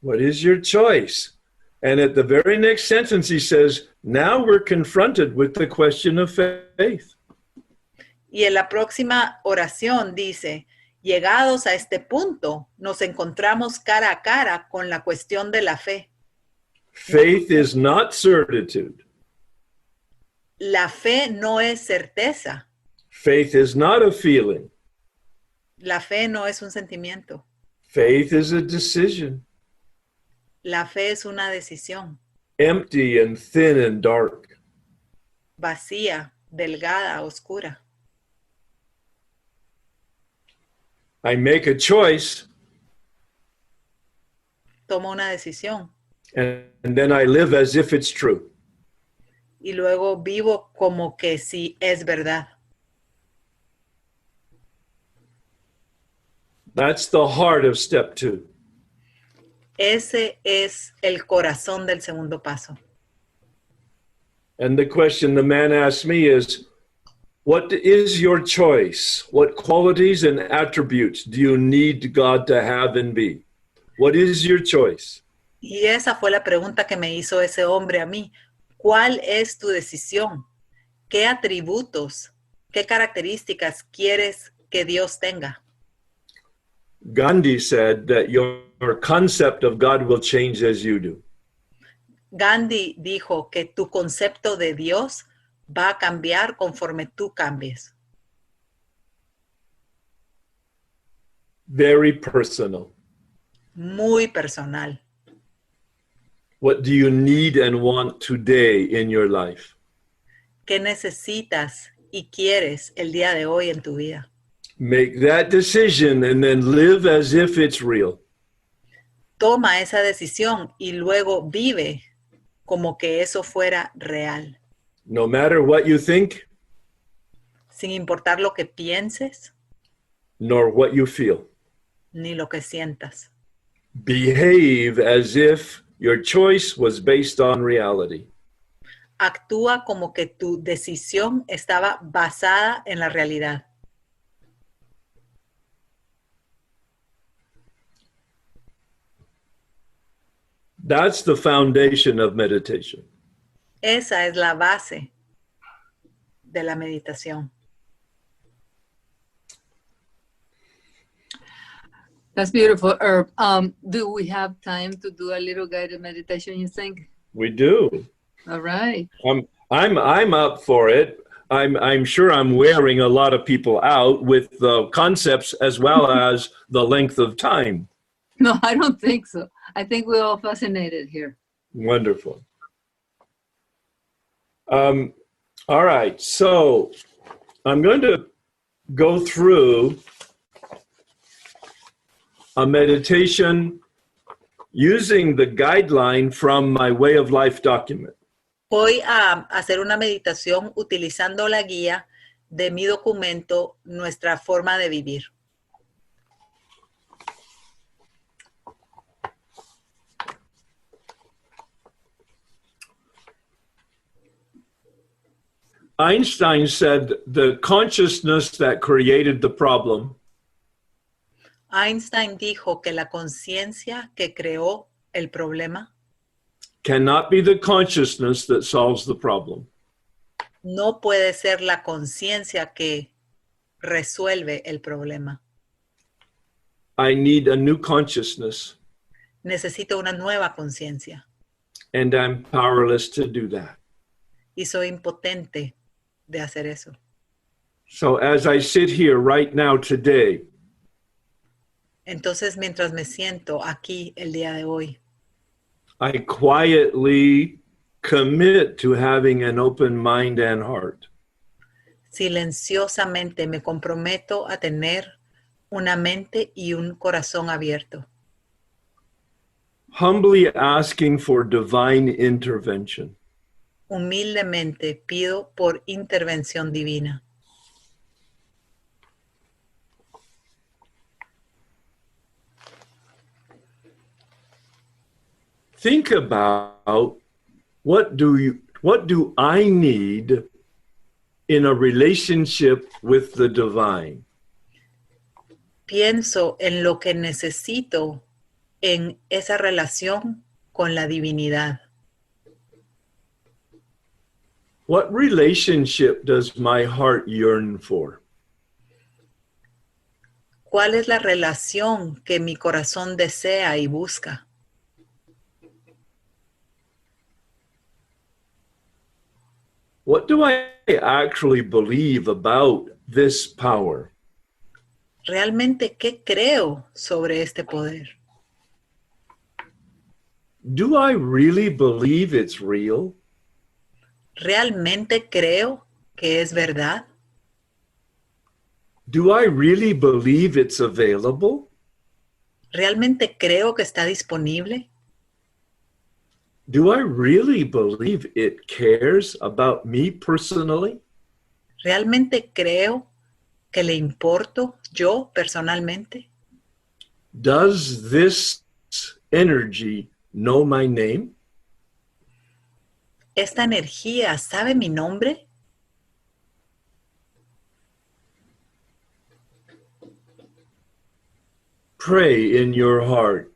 What is your choice? And at the very next sentence, he says, now we're confronted with the question of faith. Y en la próxima oración dice, llegados a este punto, nos encontramos cara a cara con la cuestión de la fe. Faith is not certitude. La fe no es certeza. Faith is not a feeling. La fe no es un sentimiento. Faith is a decision. La fe es una decisión. Empty and thin and dark. Vacía, delgada, oscura. I make a choice. Tomo una decisión. And then I live as if it's true. Y luego vivo como que sí es verdad. That's the heart of step 2. Ese es el corazón del segundo paso. And the question the man asked me is, what is your choice? What qualities and attributes do you need God to have and be? What is your choice? Y esa fue la pregunta que me hizo ese hombre a mí. ¿Cuál es tu decisión? ¿Qué atributos, qué características quieres que Dios tenga? Gandhi said that your concept of God will change as you do. Gandhi dijo que tu concepto de Dios va a cambiar conforme tú cambies. Very personal. Muy personal. What do you need and want today in your life? ¿Qué necesitas y quieres el día de hoy en tu vida? Make that decision and then live as if it's real. Toma esa decisión y luego vive como que eso fuera real. No matter what you think, Sin importar lo que pienses nor what you feel. ni lo que sientas. Behave as if your choice was based on reality. Actúa como que tu decisión estaba basada en la realidad. That's the foundation of meditation. Esa es la base de la meditación. That's beautiful, Herb. Do we have time to do a little guided meditation, you think? We do. All right. I'm up for it. I'm sure I'm wearing a lot of people out with the concepts as well as the length of time. No, I don't think so. I think we're all fascinated here. Wonderful. All right, so I'm going to go through a meditation using the guideline from my Way of Life document. Voy a hacer una meditación utilizando la guía de mi documento, Nuestra Forma de Vivir. Einstein said the consciousness that created the problem Einstein dijo que la conciencia que creó el problema cannot be the consciousness that solves the problem. no puede ser la conciencia que resuelve el problema. I need a new consciousness, Necesito una nueva conciencia and I'm powerless to do that. y soy impotente de hacer eso. So as I sit here right now today, Entonces, mientras me siento aquí el día de hoy, I quietly commit to having an open mind and heart. silenciosamente me comprometo a tener una mente y un corazón abierto, Humbly asking for divine intervention. Humildemente pido por intervención divina. Think about what do I need in a relationship with the divine? Pienso en lo que necesito en esa relación con la divinidad. What relationship does my heart yearn for? ¿Cuál es la relación que mi corazón desea y busca? What do I actually believe about this power? ¿Realmente qué creo sobre este poder? Do I really believe it's real? ¿Realmente creo que es verdad? Do I really believe it's available? ¿Realmente creo que está disponible? Do I really believe it cares about me personally? ¿Realmente creo que le importo yo personalmente? Does this energy know my name? ¿Esta energía sabe mi nombre? Pray in your heart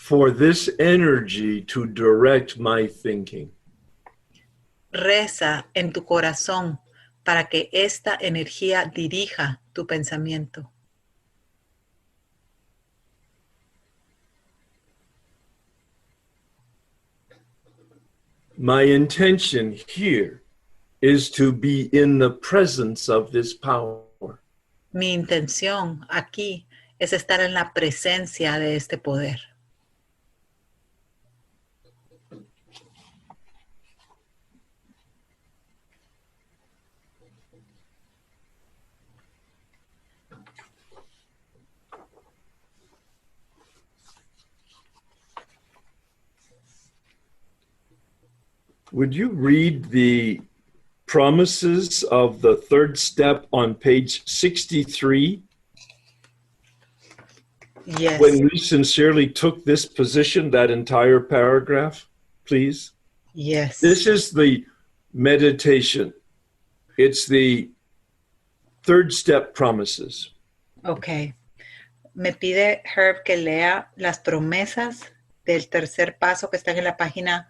for this energy to direct my thinking. Reza en tu corazón para que esta energía dirija tu pensamiento. My intention here is to be in the presence of this power. Mi intención aquí es estar en la presencia de este poder. Would you read the promises of the third step on page 63? Yes. When we sincerely took this position, that entire paragraph, please. Yes. This is the meditation. It's the third step promises. Ok. Me pide Herb que lea las promesas del tercer paso que están en la página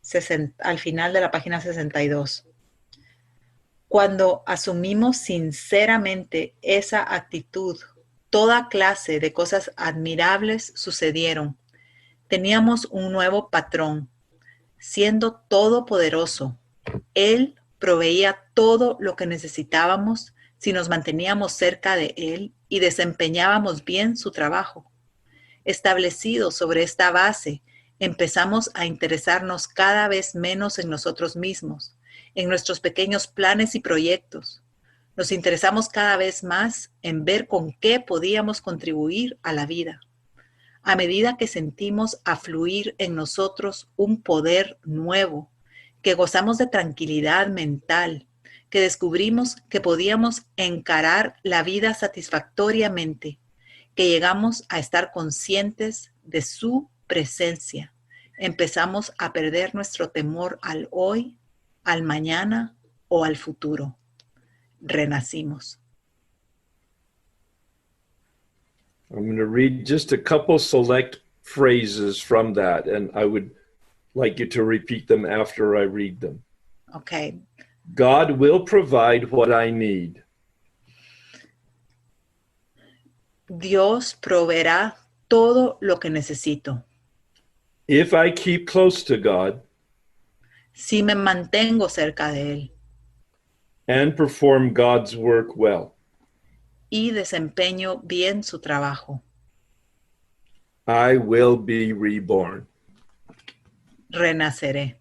60, al final de la página 62. Cuando asumimos sinceramente esa actitud, toda clase de cosas admirables sucedieron. Teníamos un nuevo patrón. Siendo todopoderoso, Él proveía todo lo que necesitábamos si nos manteníamos cerca de Él y desempeñábamos bien su trabajo. Establecido sobre esta base, empezamos a interesarnos cada vez menos en nosotros mismos, en nuestros pequeños planes y proyectos. Nos interesamos cada vez más en ver con qué podíamos contribuir a la vida. A medida que sentimos afluir en nosotros un poder nuevo, que gozamos de tranquilidad mental, que descubrimos que podíamos encarar la vida satisfactoriamente, que llegamos a estar conscientes de su presencia, empezamos a perder nuestro temor al hoy, al mañana o al futuro. Renacimos. I'm going to read just a couple select phrases from that, and I would like you to repeat them after I read them. Okay. God will provide what I need. Dios proveerá todo lo que necesito. If I keep close to God Si me mantengo cerca de Él and perform God's work well, y desempeño bien su trabajo, I will be reborn. renaceré.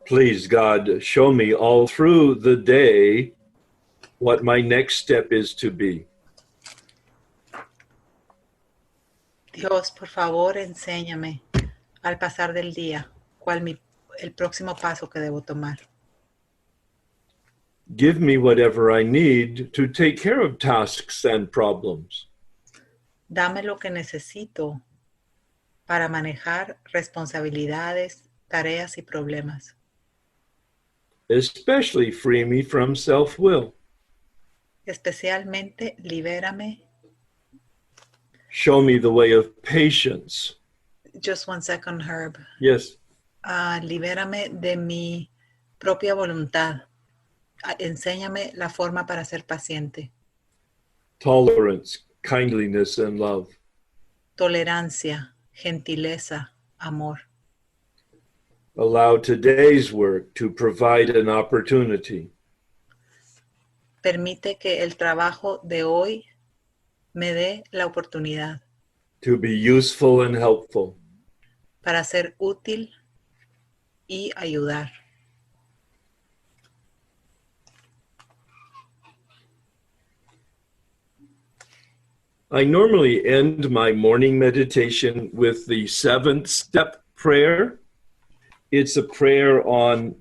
Please, God, show me all through the day what my next step is to be. Dios, por favor, enséñame al pasar del día el próximo paso que debo tomar. Give me whatever I need to take care of tasks and problems. Dame lo que necesito para manejar responsabilidades, tareas y problemas. Especially free me from self-will. Especialmente, libérame. Show me the way of patience. Just 1 second, Herb. Yes. Libérame de mi propia voluntad. Enséñame la forma para ser paciente. Tolerance, kindliness, and love. Tolerancia, gentileza, amor. Allow today's work to provide an opportunity. Permite que el trabajo de hoy me dé la oportunidad To be useful and helpful. para ser útil y ayudar. I normally end my morning meditation with the 7th step prayer. It's a prayer on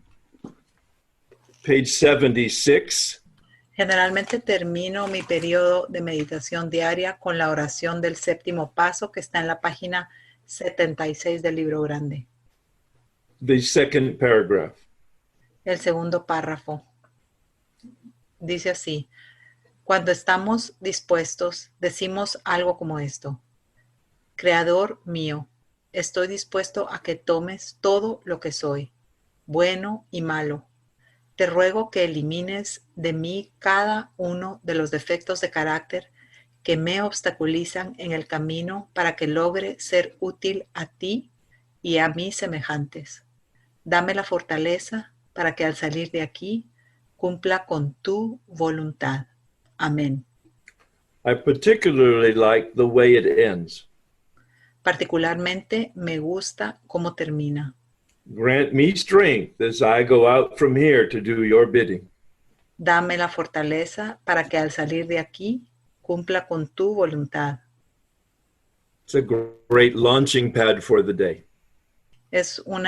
page 76. Generalmente termino mi periodo de meditación diaria con la oración del 7º paso que está en la página 76 del libro grande. The second paragraph. El segundo párrafo dice así: cuando estamos dispuestos, decimos algo como esto: Creador mío, estoy dispuesto a que tomes todo lo que soy, bueno y malo. Te ruego que elimines de mí cada uno de los defectos de carácter que me obstaculizan en el camino para que logre ser útil a ti y a mis semejantes. Dame la fortaleza para que al salir de aquí cumpla con tu voluntad. Amén. I particularly like the way it ends. Particularmente me gusta cómo termina. Grant me strength as I go out from here to do your bidding. Dame la fortaleza para que al salir de aquí cumpla con tu voluntad. It's a great launching pad for the day. Es un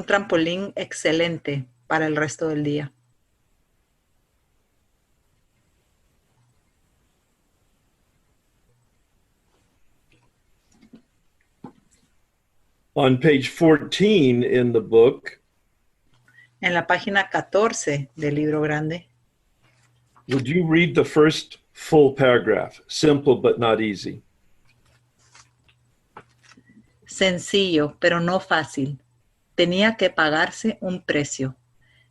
trampolín excelente para el resto del día. On page 14 in the book, En la página 14 del libro grande, would you read the first full paragraph? Simple but not easy. sencillo, pero no fácil. Tenía que pagarse un precio.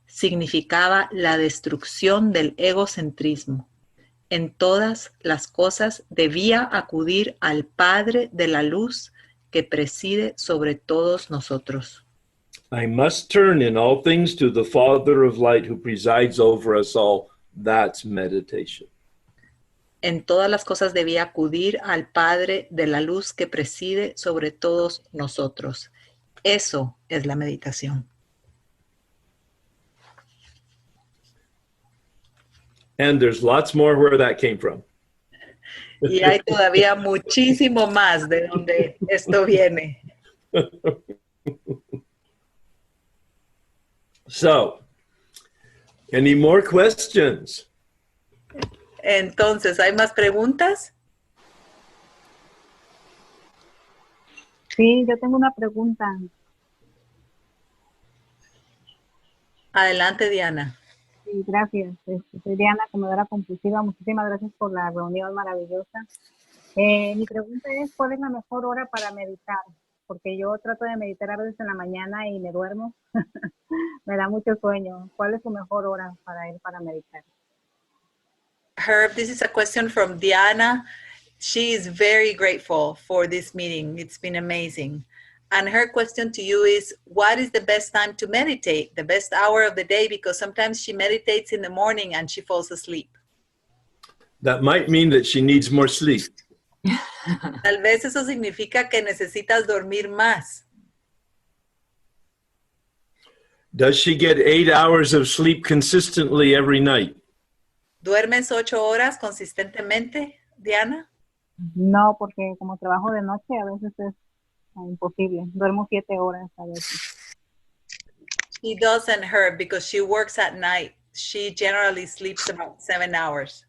Significaba la destrucción del egocentrismo. En todas las cosas debía acudir al Padre de la luz que preside sobre todos nosotros. I must turn in all things to the Father of light who presides over us all. That's meditation. En todas las cosas debía acudir al Padre de la luz que preside sobre todos nosotros. Eso es la meditación. And there's lots more where that came from. Y hay todavía muchísimo más de donde esto viene. So, any more questions? Entonces, ¿hay más preguntas? Sí, yo tengo una pregunta. Adelante, Diana. Sí, gracias. Soy Diana, comedora compulsiva. Muchísimas gracias por la reunión maravillosa. Mi pregunta es, ¿cuál es la mejor hora para meditar? Porque yo trato de meditar a veces en la mañana y me duermo. Me da mucho sueño. ¿Cuál es su mejor hora para meditar? Herb, this is a question from Diana. She is very grateful for this meeting. It's been amazing. And her question to you is, what is the best time to meditate, the best hour of the day? Because sometimes she meditates in the morning and she falls asleep. That might mean that she needs more sleep. Tal vez eso significa que necesitas dormir más. Does she get 8 hours of sleep consistently every night? ¿Duermes 8 horas consistentemente, Diana? No, porque como trabajo de noche a veces es imposible. Duermo 7 horas a veces. She doesn't, Herb, because she works at night. She generally sleeps about 7 hours.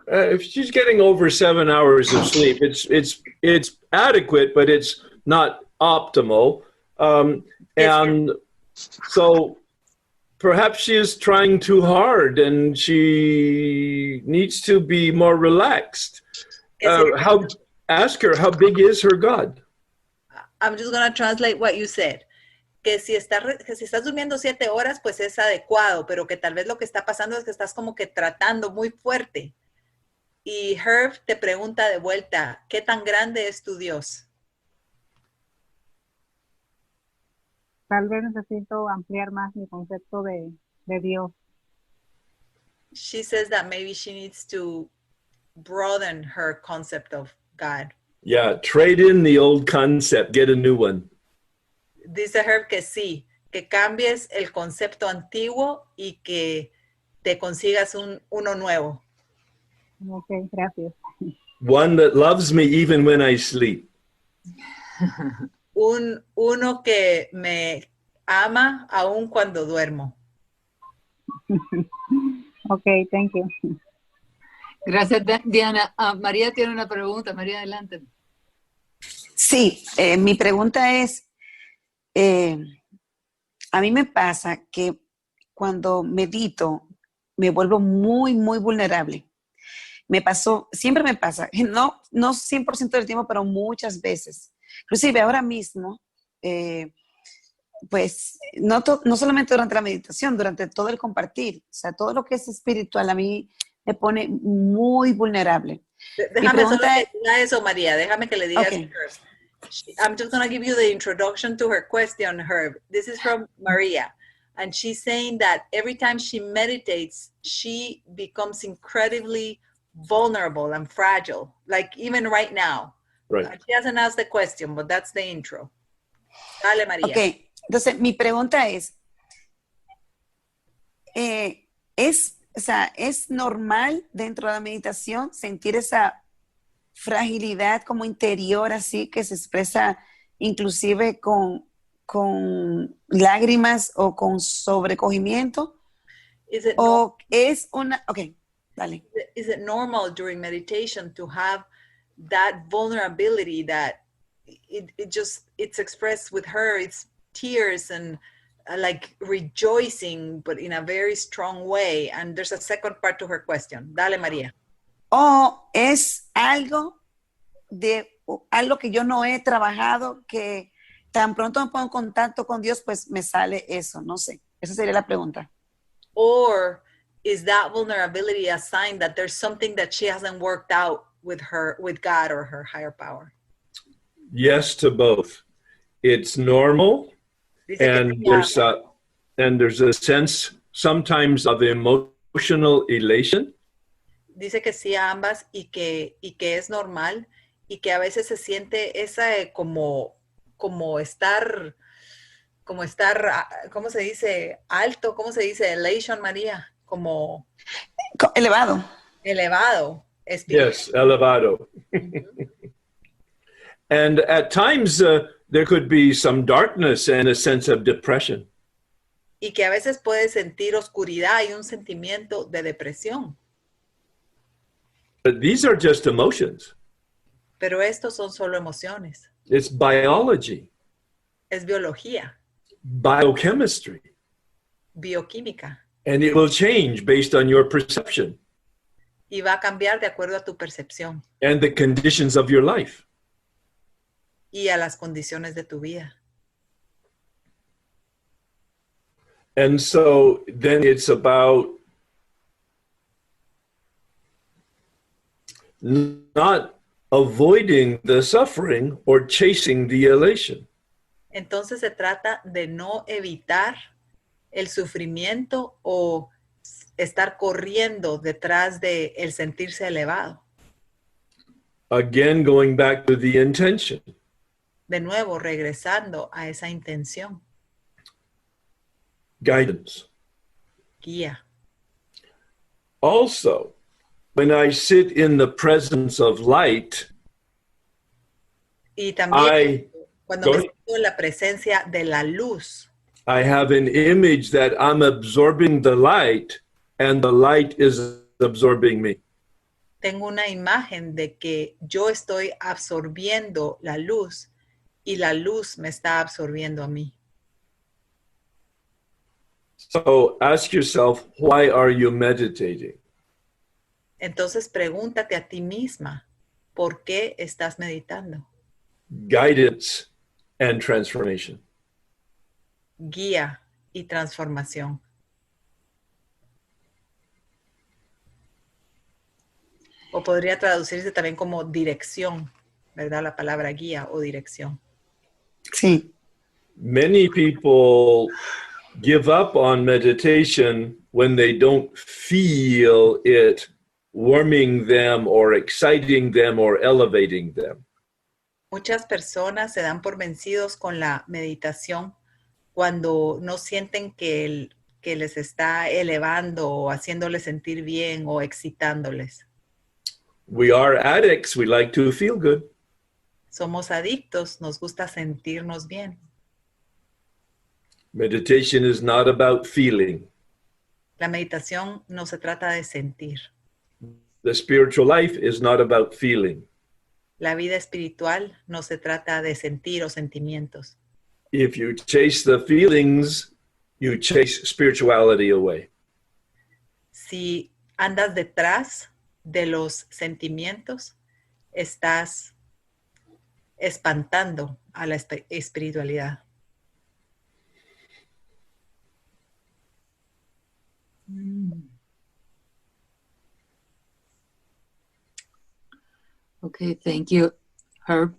If she's getting over 7 hours of sleep, it's adequate, but it's not optimal. And so perhaps she is trying too hard and she needs to be more relaxed. Ask her, how big is her God? I'm just going to translate what you said. Que si estás durmiendo 7 horas, pues es adecuado, pero que tal vez lo que está pasando es que estás como que tratando muy fuerte. Y Herb te pregunta de vuelta, ¿qué tan grande es tu Dios? Tal vez necesito ampliar más mi concepto de Dios. She says that maybe she needs to broaden her concept of God. Yeah, trade in the old concept, get a new one. Dice Herb que sí, que cambies el concepto antiguo y que te consigas uno nuevo. Ok, gracias. One that loves me even when I sleep. Uno que me ama aun cuando duermo. Ok, thank you. Gracias, Diana. María tiene una pregunta. María, adelante. Sí, mi pregunta es, a mí me pasa que cuando medito me vuelvo muy, muy vulnerable. Siempre me pasa, no 100% del tiempo, pero muchas veces. Inclusive ahora mismo, pues no solamente durante la meditación, durante todo el compartir, o sea, todo lo que es espiritual a mí me pone muy vulnerable. Déjame solo que diga eso, María, déjame que le diga Okay. eso. I'm just going to give you the introduction to her question, Herb. This is from Maria. And she's saying that every time she meditates, she becomes incredibly vulnerable and fragile, like even right now. Right. She hasn't asked the question, but that's the intro. Dale, María. Ok, entonces mi pregunta es, ¿es normal dentro de la meditación sentir esa fragilidad como interior así que se expresa inclusive con lágrimas o con sobrecogimiento? Is it ¿O es una... Ok, dale. is it normal during meditation to have that vulnerability that it's expressed with her, it's tears and like rejoicing, but in a very strong way? And there's a second part to her question. Dale, María. ¿O es algo que yo no he trabajado, que tan pronto me pongo en contacto con Dios, pues me sale eso? No sé. Esa sería la pregunta. Or is that vulnerability a sign that there's something that she hasn't worked out with God or her higher power? Yes to both. It's normal, Dice que and sí, there's a sense sometimes of emotional elation. dice que sí a ambas y que es normal y que a veces se siente esa como estar, ¿cómo se dice? Alto, ¿cómo se dice? Elation, María, como Elevado. elevado, espiritual. Yes, elevado. And at times there could be some darkness and a sense of depression. Y que a veces puede sentir oscuridad y un sentimiento de depresión. But these are just emotions. Pero estos son solo emociones. It's biology, Es biología, biochemistry, bioquímica. and it will change based on your perception Y va a cambiar de acuerdo a tu percepción and the conditions of your life. y a las condiciones de tu vida. And so then it's about not avoiding the suffering or chasing the elation. Entonces se trata de no evitar el sufrimiento o estar corriendo detrás de el sentirse elevado. Again, going back to the intention. De nuevo, regresando a esa intención. Guidance. Guía. Also, when I sit in the presence of light, Y también cuando me go siento en la presencia de la luz, I have an image that I'm absorbing the light and the light is absorbing me. tengo una imagen de que yo estoy absorbiendo la luz y la luz me está absorbiendo a mí. So ask yourself, why are you meditating? Entonces pregúntate a ti misma, ¿por qué estás meditando? Guidance and transformation. Guía y transformación. O podría traducirse también como dirección, ¿verdad? La palabra guía o dirección. Sí. Many people give up on meditation when they don't feel it warming them or exciting them or elevating them. Muchas personas se dan por vencidos con la meditación cuando no sienten que les está elevando o haciéndoles sentir bien o excitándoles. We are addicts. We like to feel good. Somos adictos, nos gusta sentirnos bien. Meditation is not about feeling. La meditación no se trata de sentir. The spiritual life is not about feeling. La vida espiritual no se trata de sentir o sentimientos. If you chase the feelings, you chase spirituality away. Si andas detrás de los sentimientos, estás espantando a la espiritualidad. Okay, thank you, Herb.